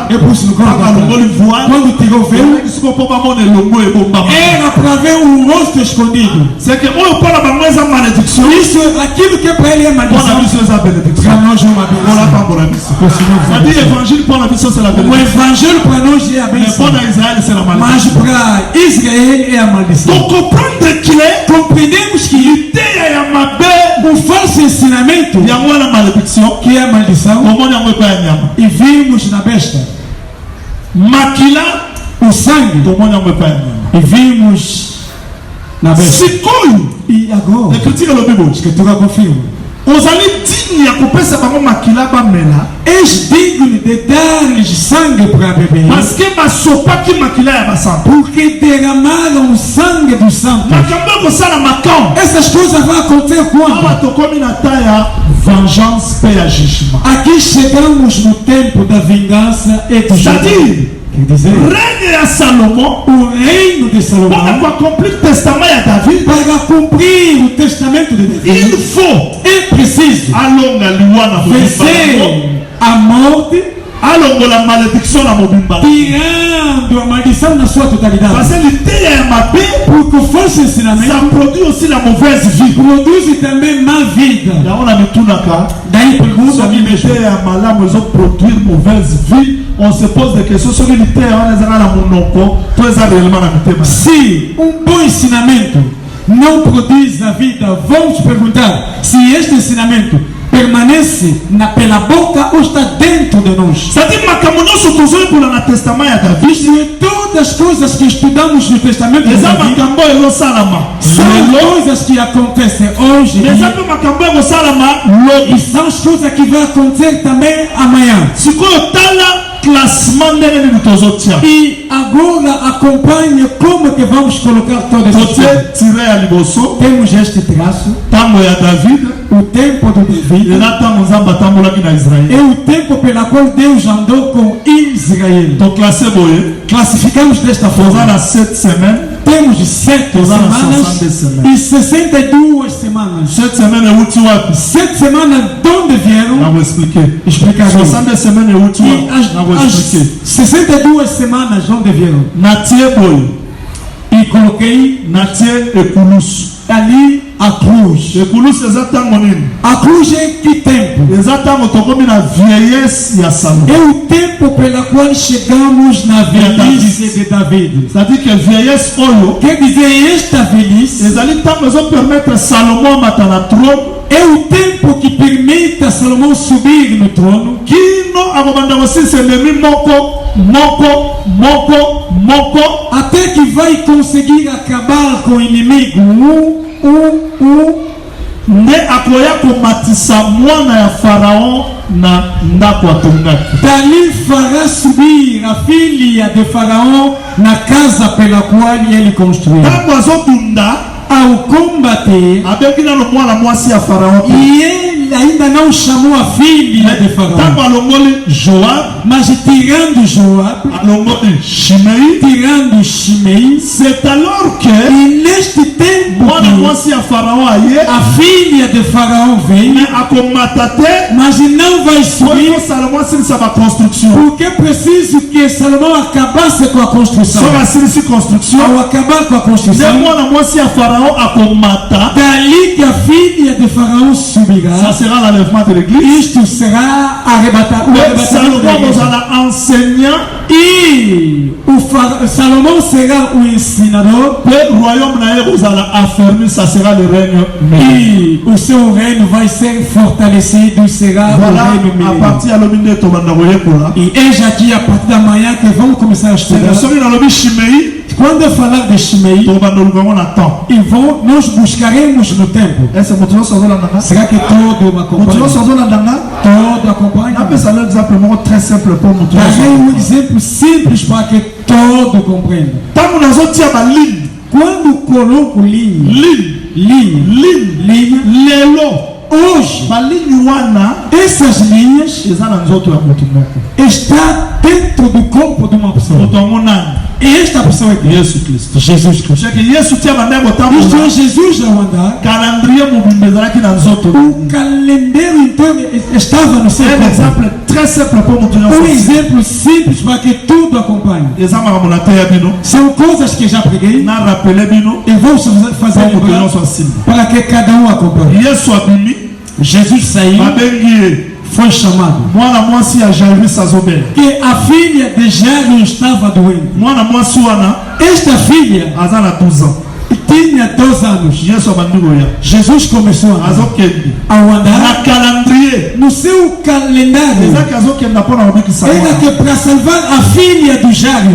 é possível quando tirou o véu, era para ver o rosto escondido. Isso é aquilo que para ele é maldição. Para nós é uma benção. O evangelho para nós é a benção. Mas para Israel é a maldição. Donc comprendre que compreendemos que o falso ensinamento que é a maldição, e vimos na besta. Makila, o sangue, e vimos na besta. E agora, a escritura confirma. És digno de dar-lhes sangue para beber, porque derramaram o sangue do santo. Essas coisas vão acontecer quando? Aqui chegamos no tempo da vingança e do julgamento. Quer dizer, o reino de Salomão, para cumprir o testamento de Davi, é preciso vencer a morte, tirando a maldição na sua totalidade. Porque o falso ensinamento produz também má vida. Daí pergunta, on se pose des questions sobre ele tem se um bom ensinamento não produz a vida, vamos perguntar se este ensinamento permanece pela boca ou está dentro de nós. Todas as coisas que estudamos no Testamento de Davi são coisas que acontecem hoje e são as coisas que vão acontecer também amanhã. E agora acompanhe como que vamos colocar todas as coisas. Temos este traço, o tempo do Davi, é o tempo pela qual Deus andou com Israel. Classificamos desta forma. Temos 7 semanas e 62 semanas. 7 semanas de onde vieram? Explicar. 62 semanas de onde vieram? E coloquei ali a cruz. A cruz é que tempo? É o tempo pela qual chegamos na velhice de Davi. Quer dizer, esta velhice é o tempo que permite a Salomão subir no trono. Até que vai conseguir acabar com o inimigo. Dali fará subir a filha de Faraó na casa pela qual ele construiu. Ao combater, e ele ainda não chamou a filha de Faraó, mas tirando Joab, tirando Shimei, c'est alors que, e neste tempo a filha de Faraó vem, mas não vai subir, porque é preciso que Salomão acabasse com a construção. Ao acabar com a construção, dali que a filha de Faraó subirá, ça sera l'enlèvement de l'église. Isto será arrebatamento enseignant, e Salomão será o ensinador, le royaume affermi, ça sera le règne, e o seu reino vai ser fortalecido, será o reino milênio. A partir do e eis aqui a partir da manhã que vamos começar a estudar. Quando eu falar de Shimei, nós buscaremos no tempo. Será que todo acompanha? Todo acompanha? Darei um exemplo simples para que todo compreenda. Quando coloco linha, hoje, essas linhas estão dentro do corpo de uma pessoa. E esta pessoa é Jesus Cristo. Jesus Cristo. Isto é Jesus ao andar. O calendário então estava no seu corpo. Um exemplo simples para que tudo acompanhe. São coisas que já preguei. E vou fazer para que cada um acompanhe. Jesus saiu. Foi chamado. Que a filha de Jairo estava doente. Esta filha Il y a 2 ans. Jésus começou a andar. calendrier. No seu calendário. Era que para salvar a filha do Jairo.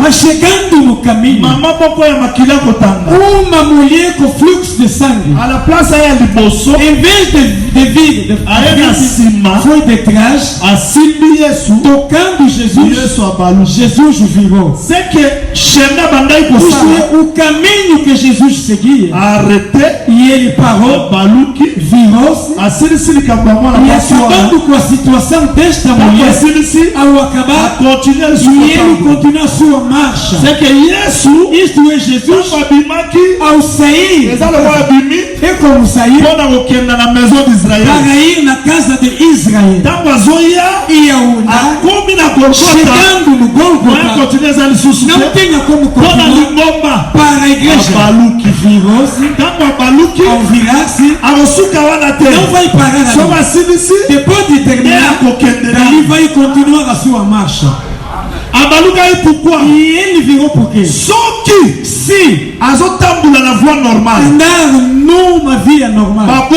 Mas chegando no caminho. Uma mulher com fluxo de sangue. Em vez de vir, foi de trás. Tocando Jesus. Jesus virou. O caminho que Jesus seguia. E ele parou. Virou-se. E acabando com a situação desta mulher. Ao acabar. E ele continua a sua marcha. Isto é Jesus. Ao sair. É como sair. Para ir na casa de Israel. E ao andar. Chegando no Gólgota. Não tinha como continuar para a igreja. Virou-se. Ao virar-se. Não vai parar ali. Depois de terminar, ele vai continuar a sua marcha. E ele virou por quê? Se andar numa via normal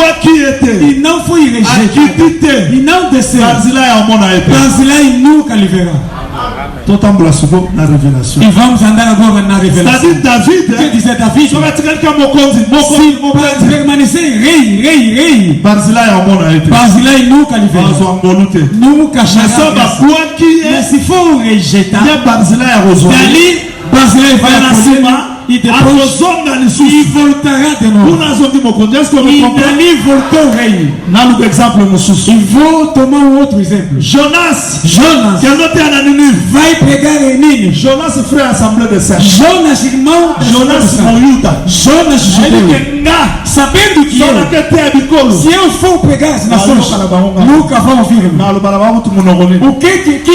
e não foi rejeitado e não desceu, Barzilai nunca lhe verá. E vamos andar agora na revelação. Quer dizer, David, se permanecer rei, Barzilai nunca lhe verá. Nunca chegará. Mas se for rejeitado, dali Barzilai vai nascer. E depois il voltará de novo. E dali voltou o rei. E vou tomar outro exemplo. Jonas vai pregar em Nínive. Jonas irmão. Jonas judeu. Sabendo que se eu for pregar as nações, nunca vão ouvir. O que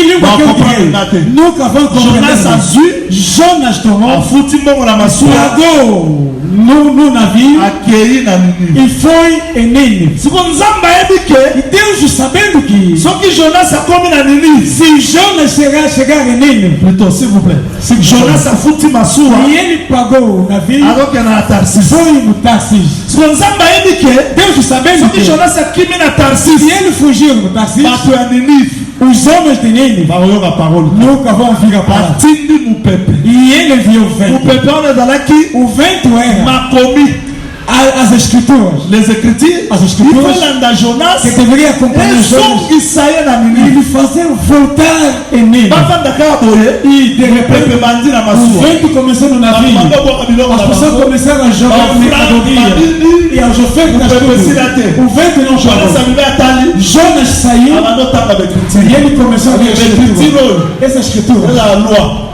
língua que eu direi? Nunca vão compreender. Jonas tomou. Pagou no navio e foi em Nínive. E Deus sabendo que se Jonas chegar em Nínive, se Jonas e ele pagou o navio, foi no Tarsis. Deus sabendo que se ele fugiu no Tarsis, os homens de Nínive nunca vão vir a parar. E ele viu o vento. O vento era as escrituras. As escrituras que deveriam acompanhar Jonas. Ele fazer voltar em Nínive. E de repente o vento começou no navio. As pessoas começaram a jogar mercadoria. E as ofertas das coisas. O vento não parou. Jonas saiu. E ele começou a ler essa escritura.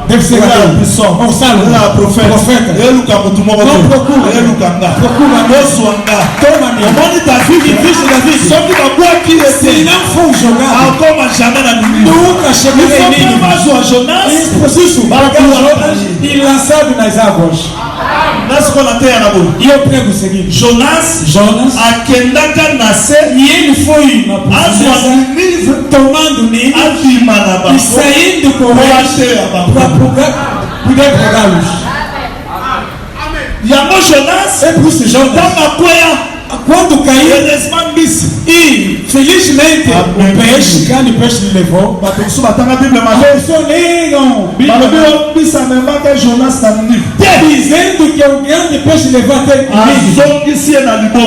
Deve ser o salmo, profeta. Não procura mesmo. Toma David. Se não for jogar, nunca chegarei em Nínive. É preciso pegar Jonas e lançado nas águas. E eu prego o seguinte: Jonas e ele foi tomando Nínive e saindo com eles para poder pegá-los. É por isso Jonas, quando caiu, e felizmente o peixe, grande peixe lhe levou. As pessoas leram dizendo que o grande peixe levou até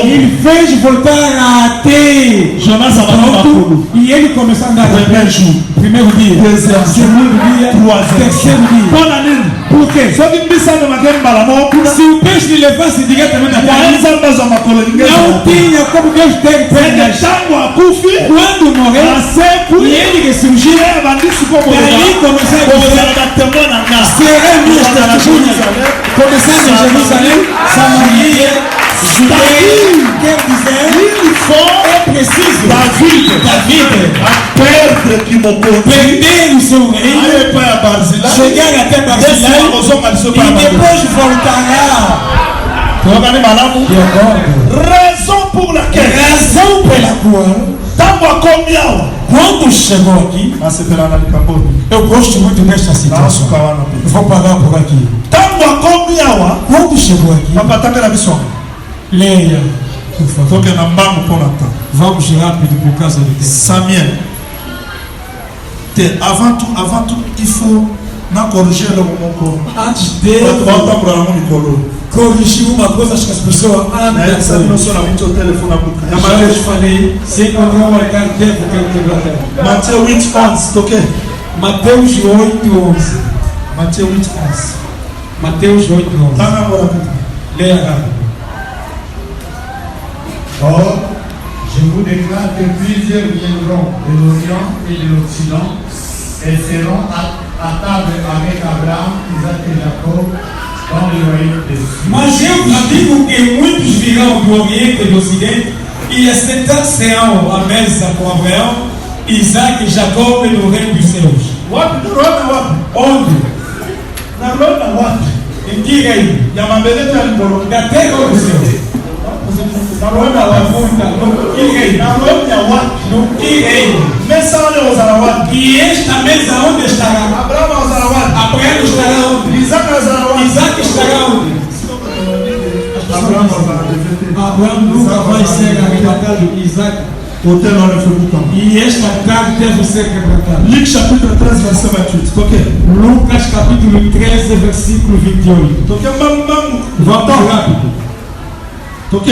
ele fez voltar até Jonas. E ele começou a andar primeiro dia, segundo dia, terceiro dia. Por quê? Se o peixe lhe levasse diretamente até ele, não tinha como Deus ter quando morreu, e ele ressurgiu, daí começou a dizer: serei minhas testemunhas, começando em Jerusalém, Samaria, Judeia. Quer dizer, é preciso perder o seu reino, chegar até Barzilai e depois voltará. Razão pela qual Quando chegou aqui, eu gosto muito desta situação. Vou parar por aqui. Quando chegou aqui, leia, por favor. Vamos rápido por causa do tempo. Samuel. Avant tout, il faut corriger le moment. Antes de corrigir uma coisa, acho que as pessoas eu falei, se encontrar uma carteira, porque eu quebro a terra. Matthieu 8:11, ok? Mateus 8:11. Matthieu 8:11. Mateus 8:11. Leia rápido. Or, je vous déclare que plusieurs viendront de l'Orient et de l'Occident et seront à table avec Abraham, Isaac et Jacob dans le royaume des cieux. Mas eu vos digo que muitos virão do Oriente e do Ocidente e sentar-se-ão à mesa com Abraão, Isaac e Jacob no reino dos céus. Onde? Em que reino? Da terra ou do céu? E esta mesa onde estará? Abraão estará onde? Isaac estará onde? Abraão nunca vai ser arrebatado. Isaac. E esta carne deve ser quebrantada. Luc chapitre 13, verset 28. Ok. Lucas capítulo 13, versículo 28. Ok, Vamos rápido. Ok.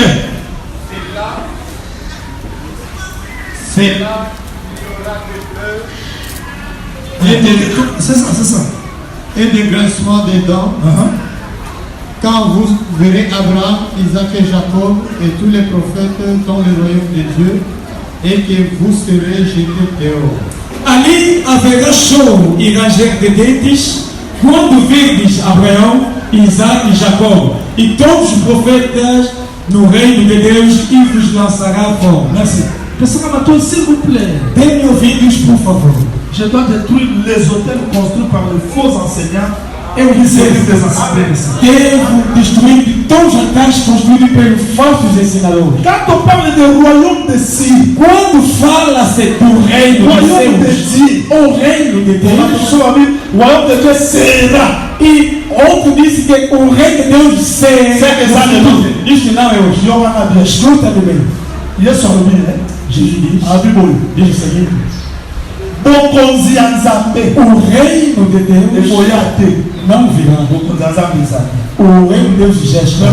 C'est là c'est ça. et des grincements des dents. Quand vous verrez Abraham, Isaac et Jacob et tous les prophètes dans le royaume de Dieu, et que vous serez jetés dehors. Ali haverá choro e ranger de dentes quando virdes Abraão, Isaac e Jacó e todos os profetas no reino de Deus e vos lançará fora. Merci. Personne m'a dit, s'il vous plaît. Dê-me ouvidos, por favor. Je dois détruire les hôtels construits par les faux enseignants. Eu devo destruir todos os altares construídos pelos falsos ensinadores. Quand on parle du royaume de Syrie, quando fala-se do reino de Deus, o reino de Deus, o royaume de Deus será. E outro disse que o reino de Deus será. Isso não é hoje. Escuta bem. Jesus diz o seguinte: o reino de Deus não virá. O reino de Deus já está.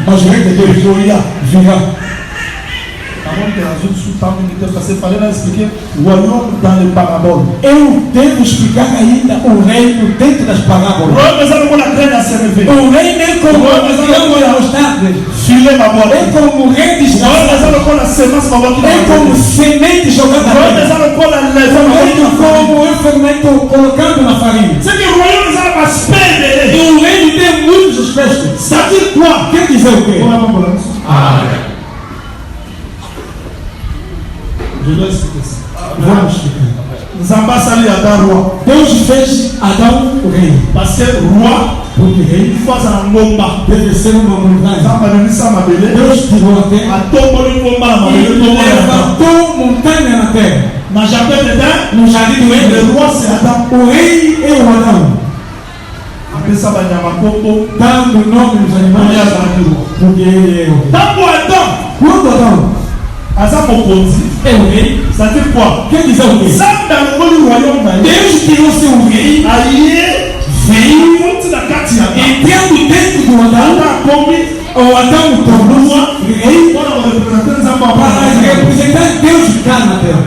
Mas o reino de Deus virá. Eu devo explicar ainda o reino dentro das parábolas. O reino é como o mostarda. É como o rei de Israel. É como semente jogada na terra. É como o fermento colocando na farinha. E o reino tem muitos aspectos. Quer dizer o quê? Je dois expliquer ça. Vamos explicar. Deus fez Adão o rei. Parce que roi, porque rei deve ser uma montanha. Deus tirou a terra e levantou montanha na terra. No jardim do Éden, o rei é o Adão. Dando nome aos animais, porque ele é o rei. Quando Adão é o rei, ça dit quoi? Quer dizer o quê? Deus tirou seu rei, veio entrando dentro do Adão. O Adão tornou rei para representar Deus ficar na terra.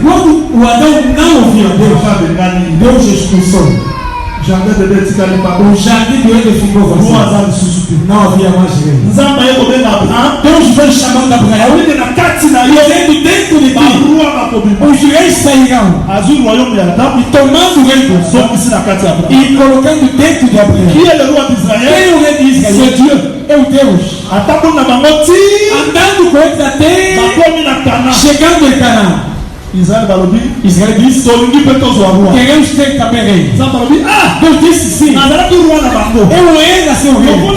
Quando o Adão não ouvia Deus, Deus expulsou. O jardim do Éden ficou vazio. Não havia mais rei. Deus veio chamando Abraão e dizendo: dentro de ti os reis sairão e tomando o reino e colocando dentro de Abraão. Quem é o rei de Israel? É Deus. É o Deus. Andando com eles até chegando em Canaã. Israel disse: queremos ter também rei. Deus disse sim. Eu era seu rei. Como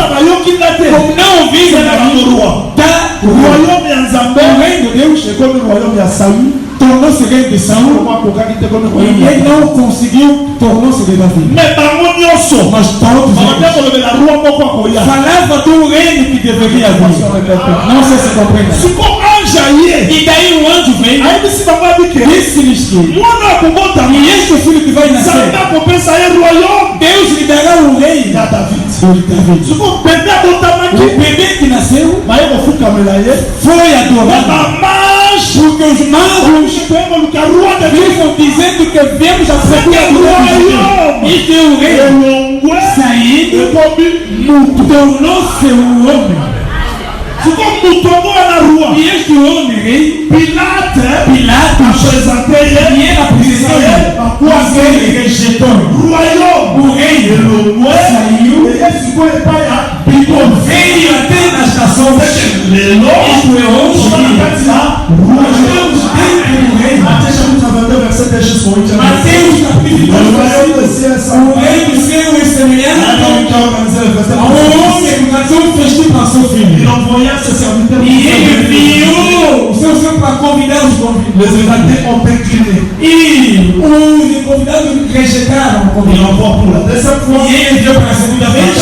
não ouvi, royaume ya Nzambe règne de Deus est comme le royaume ya Saül. ton nom serait de Saül. Et non conseguiu ton nom serait David. Mais bango nyonso Mas todos la roi moko akoya. falava do reino que deveria vir. Não sei se compreende. Siko ange aye. E daí o anjo vem. Ayebisi bango abike. Disse-lhes que mwana akobotama. e este filho que vai nascer, Nzambe akopesa ye royaume Deus lhe dará o reino ya David. de David. Siko bebe abotamaki. O bebê que nasceu baye kofukamela ye. foi adorado. Bamage. Porque os magos ficam dizendo que viemos a procura do reino. E que o reino saindo tornou-se um homem. E este homem, rei Pilatos, e ele apresentou mas ele rejeitou. O reino saiu veio até nas nações. Isto é hoje. Mateus capítulo 2, o reino do céu é semelhante ao homem que casou um festim para seu filho. E ele enviou o seu filho para convidar os convidados. E os convidados rejeitaram o convite. E ele enviou para a segunda vez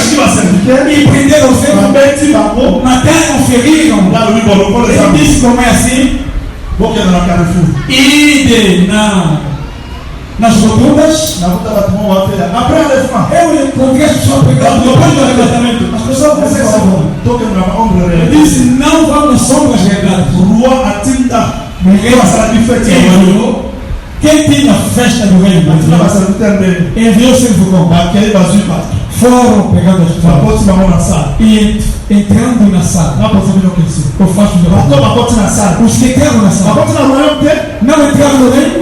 e prenderam o seu, mataram, feriram. Ele disse como é assim. Ide nas rotundas. Eu encontrei as pessoas pregando depois do arrebatamento. As pessoas pensavam. Ele disse: não vamos nas sombras regadas. Quem tinha festa do reino enviou seu fogão. Foram pegando as pessoas e entrando na sala. Eu faço de os que entraram na sala não entraram no reino,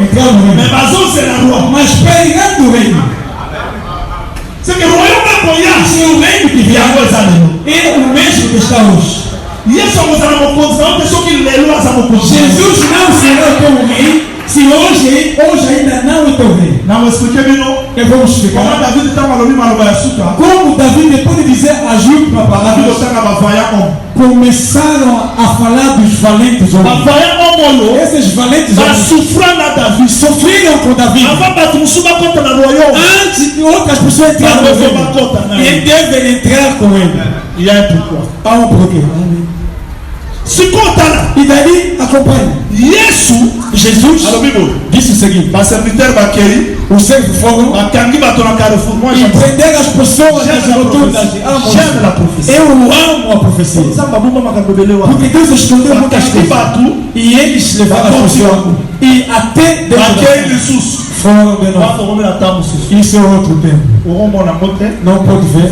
entraram no reino, mas pregando o reino. Se o reino que vier é o mesmo que está hoje. Jesus não será o teu rei se hoje ainda não é teu rei. Eu vou explicar. Como David pode dizer ajude uma palavra. Começaram a falar dos valentes homens. Esses valentes homens sofreram com David. Antes de outras pessoas entrarem no reino, e devem entrar com ele. Há um porquê. E daí acompanha. Jesus disse o seguinte: o servo foram e prenderam as pessoas nas rotundas. Eu amo a profecia. Porque Deus escondeu muitas coisas. E eles levaram as pessoas. E até Deus foram de novo. Isso é outro tempo. Não pode ver.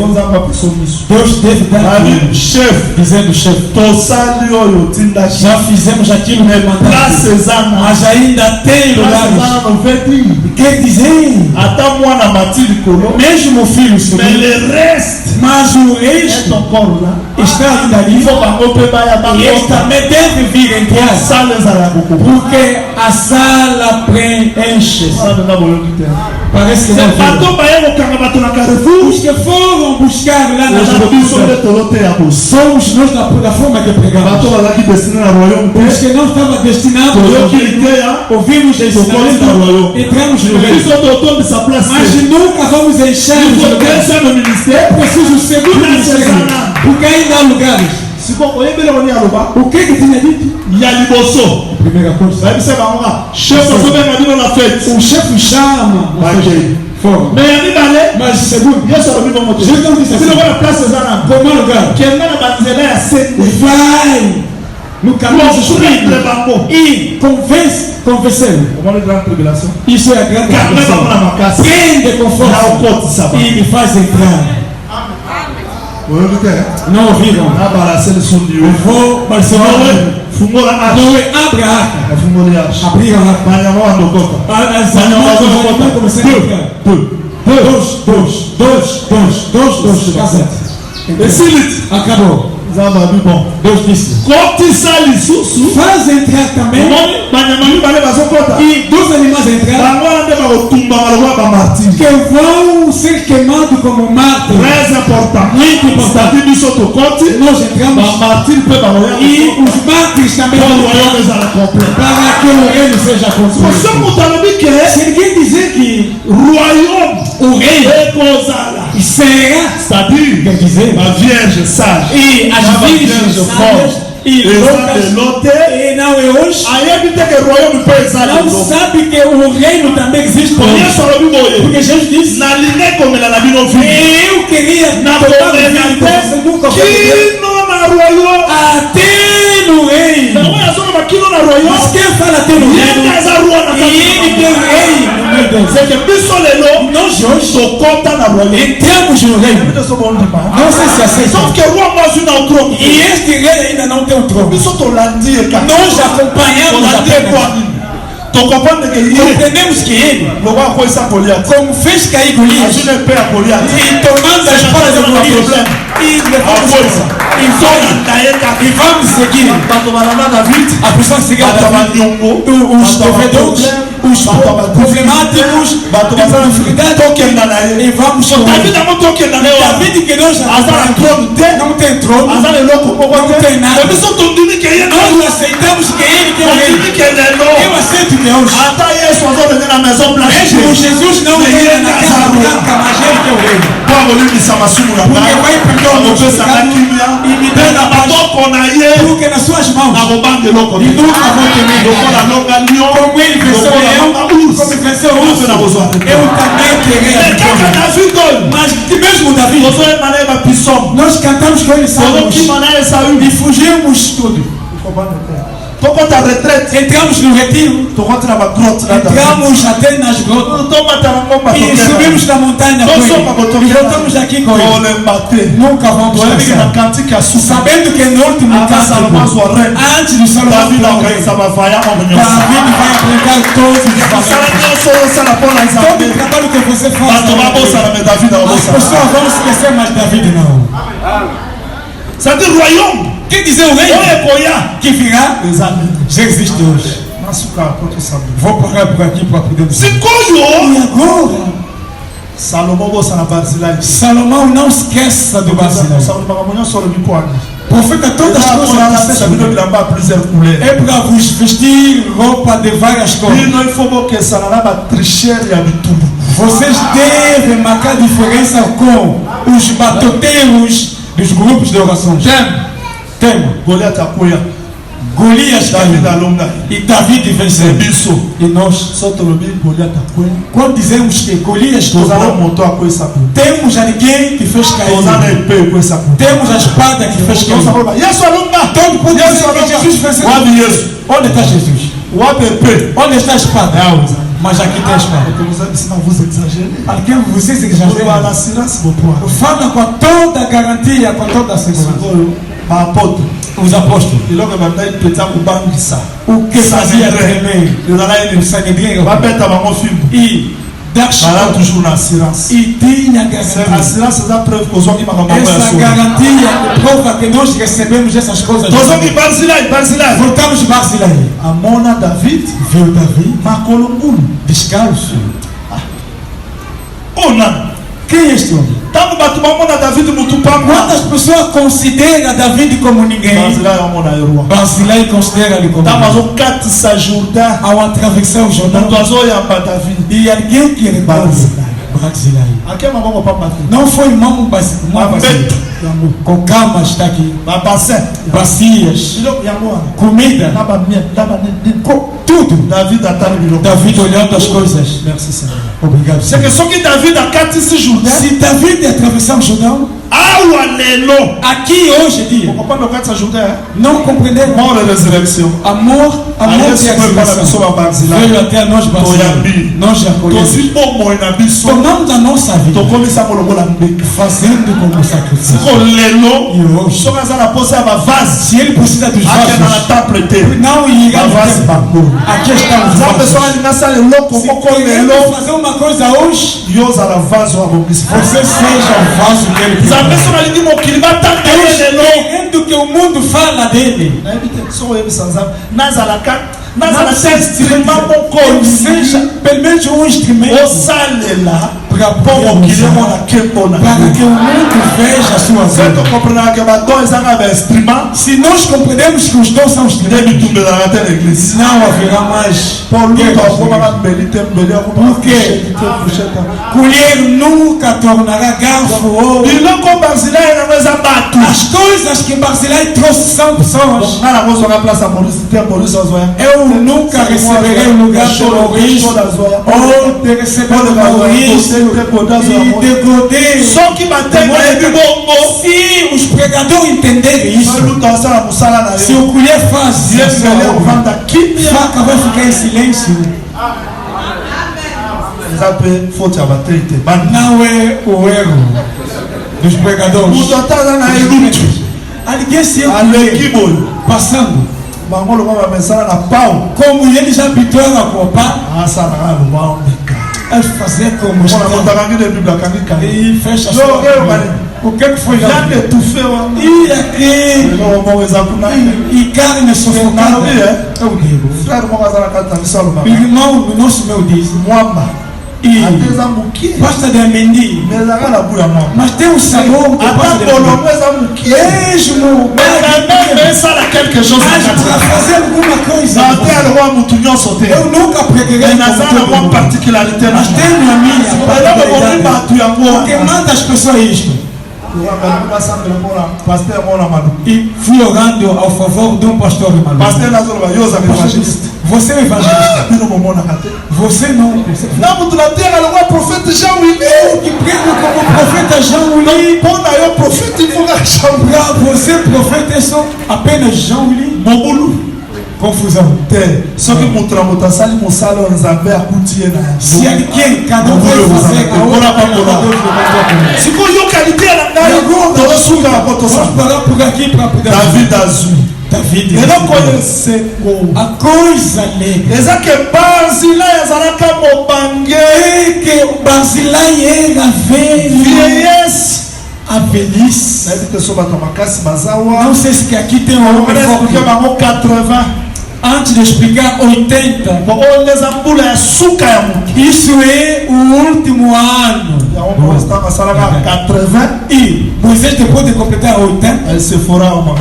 Deus deve dar dizendo chefe, já fizemos aquilo que mandaram, mas ainda tem lugares. Quer dizer, mesmo o filho subiu, mas o resto está ainda ali. E eles também devem vir entrar, porque a sala preenche. Parece que não. Os que foram buscar lá na rua somos nós da forma que pregamos. Os que não estavam destinados ouvimos esse ensinamento, entramos no reino, mas nunca vamos encher os lugares. É preciso segundo ministério, porque ainda há lugares. O que tinha dito? Primeira coisa. O chefe chama fora. Mas segundo, Jesus não disse assim: como lugar? Vai no caminho do Espírito e convence-lo. Isso é a grande tribulação. Prende com força e me faz entrar. Não ouviram? Eu vou Barcelona. Abre a arca. Abriram a arca. As irmãs começaram a ficar. Dois. Casete. Acabou. bon. Deus disse: faz entrar também. E dos animais entrar que vão ser queimados como mártires. Très important. Muito importante. Nós entramos e os mártires também vão para que o reino seja construído. Se ninguém dizer que o reino será, c'est-à-dire, dizer, la Vierge sage e as virgens sabias e loucas, e não é hoje, não sabe que o reino também existe por isso. Porque Jesus disse: eu queria tomar você nunca até no reino. Mas quem fala até no reino? E ele tem reino. C'est que nós hoje entramos no reino. Não sei se aceita. Sauf que roi moi não trono. E este rei ainda não tem o trono. Nós acompanhamos apenas. Compreendemos que ele, como fez cair Golias, e tomando as espada de Golias, e levamos e vamos seguir a pessoa seguir os devedores, os problemáticos, e vamos com David, que nós não tem trono, não tem nada. Nós aceitamos que ele tem o reino. Eu aceito que hoje, mesmo Jesus não veio na casa branca, mas ele tem o reino. Porque vai perdoar o meu pecado e me dá na paz, porque nas suas mãos e nunca vou temer. Como ele venceu o leão, como venceu o urso, eu também terei a vitória. Mas que mesmo Davi, nós cantamos com ele salmos e fugimos tudo. Entramos no retiro, entramos até nas grotas e subimos na montanha com ele e voltamos aqui com ele. Nunca vamos cansar, sabendo que no último cântico, antes de Salomão, David vai aplicar todos os valores. Todo o trabalho que você faz, as pessoas vão esquecer, mas David não. C'est un royaume. Quem dizer o reino que virá já existe hoje. Vou parar por aqui para poder dizer. E agora, Salomão não esqueça do Barzilai. Profeta todas as coisas é para vos vestir roupa de várias cores. Vocês devem marcar diferença com os batoteiros dos grupos de oração. Tem. Golias caiu e David venceu. E nós, quando dizemos que Golias tomou, temos alguém que fez cair. Temos a espada que fez cair. Todo mundo dizer que Jesus venceu. Onde está Jesus? Onde está a espada? Mas aqui tem a espada. Porque vocês exageram. Fala com toda a garantia, com toda a segurança. Os apóstolos. O que fazia tremer o Sanhedrin e e tinha garantia. Essa garantia prova que nós recebemos essas coisas. Voltamos para Barzilai. Viu Davi descalço. Quem é este homem? Quantas pessoas consideram David como ninguém? Barzilai considera-lhe como ninguém. Ao atravessar o Jordão, e alguém que ele Barzilai. Não foi mão com calma está aqui. Bacias, comida, tudo. David olhando as coisas. Obrigado. Se David atravessar o Jordão, aqui hoje dia, não compreender amor e ressurreição. Amor e ressurreição veio até nós, nós já conhecemos. Tomamos a nossa vida, fazendo como sacrifício. E hoje, se ele precisa dos vasos, não irá aqui está os vasos. Se queremos fazer uma coisa hoje, você seja o vaso que ele precisa. Querendo dele. instrument Ou seja, pelo menos um instrumento para que o mundo veja a sua vida. Se nós compreendemos que os dons são instrumentos, não haverá mais. Porque colher nunca tornará garfo. As coisas que Barzilai trouxe são pessoas. Eu nunca receberei o lugar de Maurício ou de receber o Maurício e de Godê. Se os pregadores entenderem isso, se o colher faz isso, faca vai ficar em silêncio. Não é o erro dos pregadores. Alguém se passando. Como ele já habituou a copar, é fazer como está. E fecha a sua. O que foi lá? E aqui. E carne sufocada. Eu digo. Irmão do nosso meu diz. E pasta de amendoim. Mas tem um sabor de pasta de amendoim. Mesmo. Mas para fazer alguma coisa. Eu nunca preguei uma particularidade. Mas tenho a minha. Porque manda as pessoas isto. E fui orando ao favor de um pastor maluco. Você é evangelista. Você não. Não, tu na terra, não é profeta Jean-Willy. Eu que prego como profeta Jean-Willy. Para eu profeta, para você profeta é só apenas Jean-Willy. Mobulu. Confusão. Só que mostramos a sala moçada nos abre a cutia. Se alguém cada um vai fazer a outra. Se for eu qualité na vamos parar por aqui para poder. David azul. David. Eu não conheço a coisa alegre. Essa que Barzilai azaraka mobangue. Que Barzilai era vieillesse. A velhice. Não sei se aqui tem um homem 80. Antes de explicar 80, isso é o último ano. E Moisés, depois de completar 80, ele se fora uma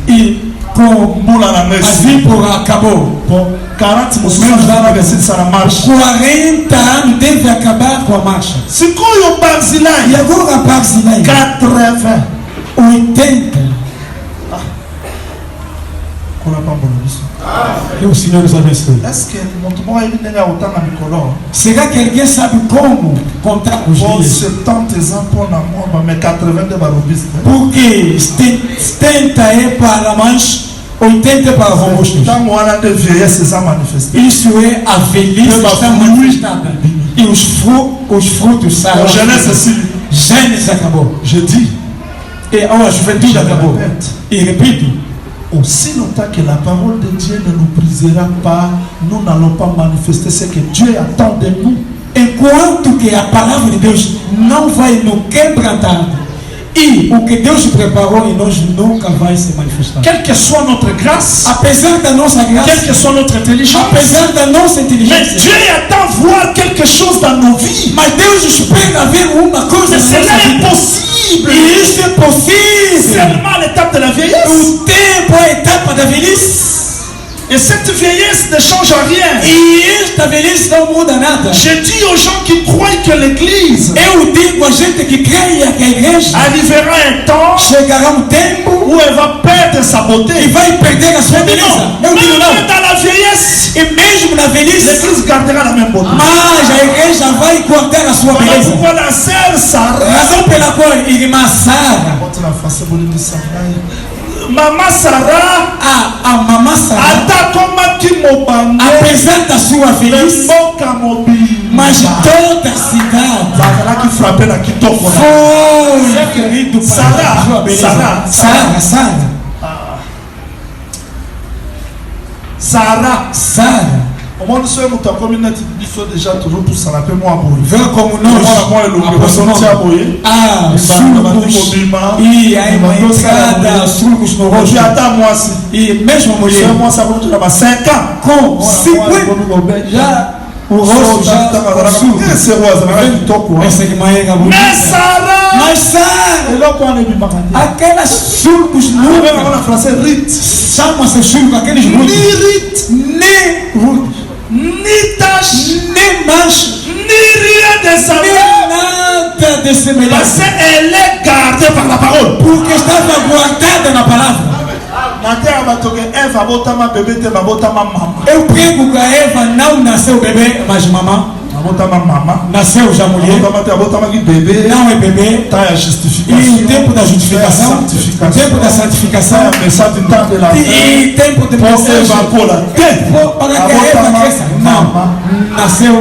e com a víbora acabou. 40 anos deve acabar com a marcha. Se o Barzilai, e agora Barzilai 80. Que o Senhor nos abençoe. Será que alguém sabe como contar os dias? Porque 70 é para mães, 80 é para robustos. Isso é a velhice que está manifestada. E os frutos saem. Gênesis acabou. Je dis. Et a juventude acabou. E repito. Aussi longtemps que la parole de Dieu ne nous brisera pas, nous n'allons pas manifester ce que Dieu attend de nous. Enquanto que a palavra de Deus não vai nos quebrantar, e o que Deus preparou em nós nunca vai se manifestar. Quelle que soit notre grâce, apesar da nossa graça, quelle que soit notre intelligence, apesar da nossa inteligência, mais Dieu attend voir quelque chose dans nos vies. Mas Deus espera ver uma coisa. Mais cela est possible. E isso é possível. Seulement l'étape de la vieillesse. O tempo é a etapa da velhice. Et cette vieillesse ne change rien. E esta velhice não muda nada. Je dis aux gens qui croient que l'église, eu digo a gente que creia que a igreja, arrivera un temps, chegará um tempo, où elle va perdre sa beauté. E vai perder a sua beleza. Eu digo não. Même dans la vieillesse, e mesmo na velhice, l'église gardera la même beauté. Mas a igreja vai guardar a sua beleza. Pourquoi la sœur Sarah, razão pela qual irmã Sara, Mama Sarah, a Mama Sarah, apesar da sua velhice, mas toda a cidade foi querido para a sua beleza. Sara. Au moins, nous sommes à communauté, nous sommes déjà toujours pour ça, la paix, moi, pour Vers comme nous, ah, sulcus, e aí uma entrada, sulcus no rosto. E mesmo mulher, com 5 ans, com 50, já o rosto já está sulco. Essa de manhã, mas aquelas sulcos chama-se sulco, aqueles rutos. Ni tache, ni manche, ni rien de ça. Nada de semelhante. Parce qu'elle est gardée par la parole. Porque estava guardada na palavra. Eu prego que a Eva não nasceu bebê, mas mamã. Nasceu já mulher. Não é bebê. E o tempo da justificação. O tempo da santificação. E tempo de processo. Para que a Eva cresça. Não. Nasceu.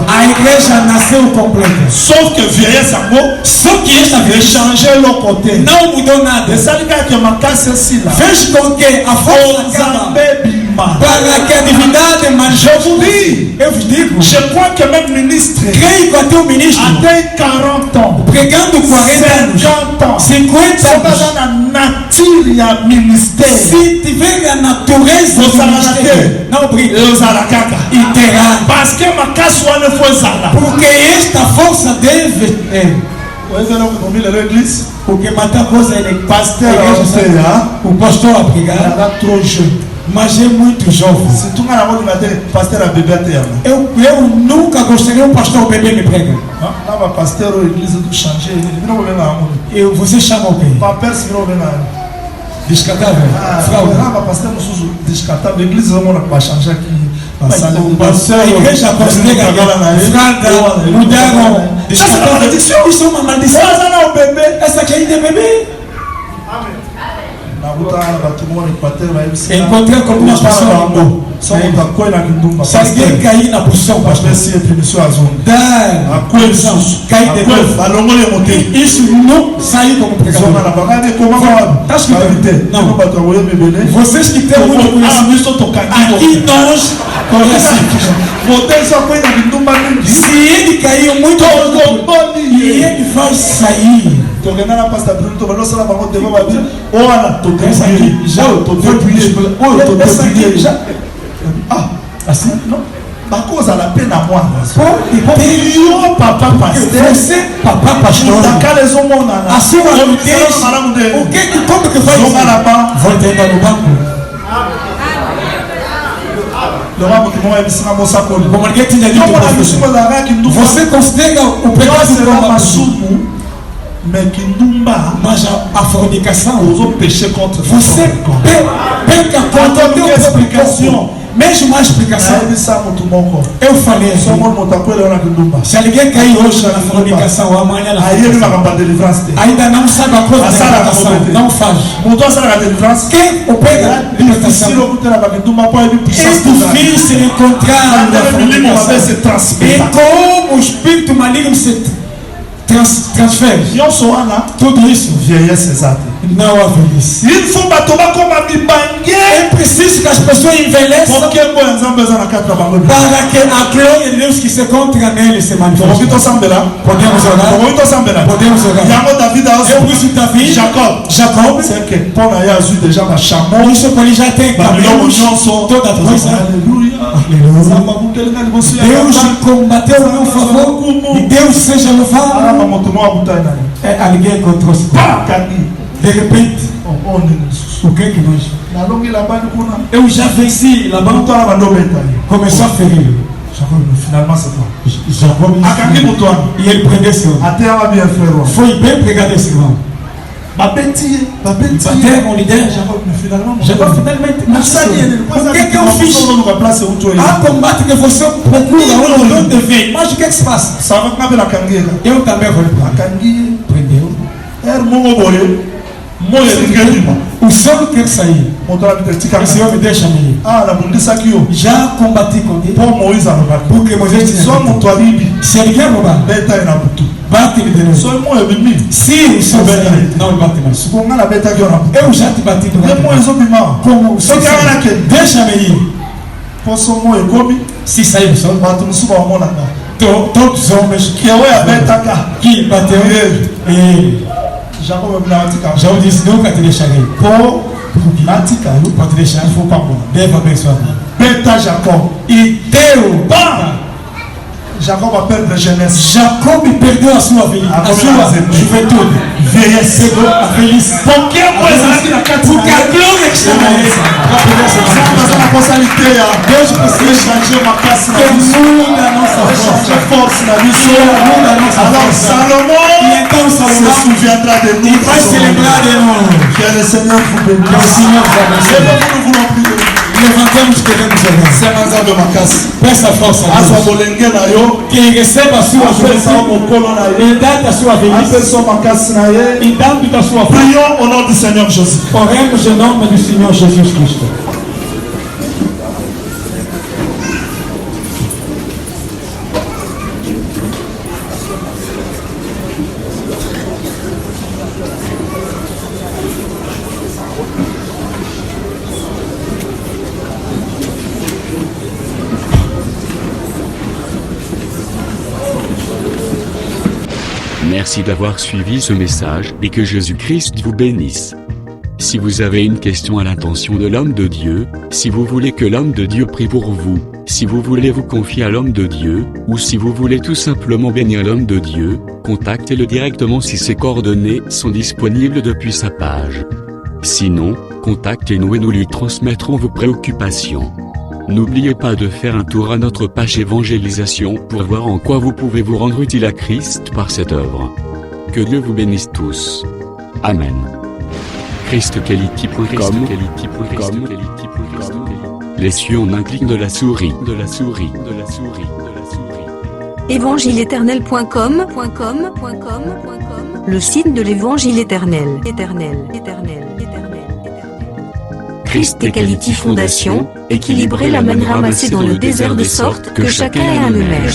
A igreja nasceu completa. Sauf que vieillesse só que esta vez changer le côté. Não mudou nada. Fez com que a força para que a divindade manifeste. Eu vos digo, je crois que même ministre, creio que até o ministro até 40 ans, pregando 40 anos, 50 anos, se tiver a natureza do ministério, não briga, e terá, parce que ma casse ne foi zala, porque esta força deve porque matar coisa é pastor, o pastor a pregar, mas é muito jovem. Se tu não pastor a bebê eu nunca gostaria de um pastor bebê me prega. Não, pastor a igreja do changer, eu você chama o quê? Papel se não vem lá. Descartável. Não, pastor não usa descartável. A igreja não vai changer aqui. A igreja considera fralda mudaram. Isso é uma maldição. Essa aqui ainda é bebê. Encontrei com uma pessoa. Se alguém cair na posição, pastor, dá a coesão, cai de novo. Isso não saiu como pregador. Está escrito? Não. Vocês que têm muito conhecimento, aqui nós conhecemos. Se ele caiu muito, e ele vai sair. Assim, não? Uma coisa na pena moi. Papa pasteur. Você, papa pastor. A sua nudez. O que como que faz? Volta ainda no banco. Como ninguém tinha dito. Você considera o pecado mas a fornicação, você peca contra Deus. Explicação. Mesmo a explicação, eu falei assim, se alguém cair hoje na fornicação, amanhã ainda não sabe a coisa da libertação, não faz. Quem opera a libertação? É difícil encontrar na fornicação. E como o espírito maligno se transfere. Tudo isso não há velhice. É preciso que as pessoas envelheçam para que a glória de Deus que se encontra nele se manifeste. Podemos orar? Podemos orar. Eu disse Davi, Jacob, isso que ele já tem cabelos, toda coisa. Deus combateu a meu favor e Deus seja louvado. Alguém encontrou-se. De repente, o que é que nós? Eu já venci Labão. Começou a ferir. Finalement, c'est toi. Jacob, e ele prendeu esse homem. Foi bem pregado esse irmão. Bater mon líder. Jacob, finalmente. O que é que eu fiz? Há combate que você procura onde deve. Mas o que é que se passa? Eu também vou para prendeu. O senhor quer sair. Esse homem deixa me ir. Já combati com ele. Porque Moisés tinha. Se ele quer roubar, bate-me de novo. Se o senhor não me bate mais, eu já te bati do lado. Como deixa-me ir. poso mo ekomi si ça y est, bato mosusu baomonaka todos homens yawe abetaka qui bateu et jacob abina batika João disse nunca te deixarei. po natika yo Para te deixar, vou para mão. Deve abençoar. beta jacob E deu, pá! jacob aperdre jeunesse Jacob perdeu a sua vida, a sua juventude, vieillesse a velhice. qualquer coisa aqui na casa Porque a glória que está nele vai poder ser mas na possibilité Deus precisa changer ma place na que vie muda a nossa changer força. force na vie Muda a nossa alors força. Salomon E então se Salomão souviendra de nous vai se lembrar de nós. que le Seigneur vous Que o bénisse Senhor vai abençoar. nous voulons prier Levantamos queremos orar. Seigneur de ma casse Peça força a azwa Deus. bolenge na yo Que receba a sua apesa juventude. mokolo na ye E dá da sua velhice. apesa makasi na ye E dando da sua força. prions au nom du Seigneur Jésus. Oremos em nome do Senhor Jesus Cristo. Merci d'avoir suivi ce message et que Jésus-Christ vous bénisse. Si vous avez une question à l'intention de l'homme de Dieu, si vous voulez que l'homme de Dieu prie pour vous, si vous voulez vous confier à l'homme de Dieu, ou si vous voulez tout simplement bénir l'homme de Dieu, contactez-le directement si ses coordonnées sont disponibles depuis sa page. Sinon, contactez-nous et nous lui transmettrons vos préoccupations. N'oubliez pas de faire un tour à notre page évangélisation pour voir en quoi vous pouvez vous rendre utile à Christ par cette œuvre. Que Dieu vous bénisse tous. Amen. ChristQuality.com. Les cieux en un clic de la souris. Évangile-éternel.com, le site de l'évangile éternel. Christ et Quality Fondation, équilibrer la manne ramassée dans le désert de sorte que chacun ait un le maire.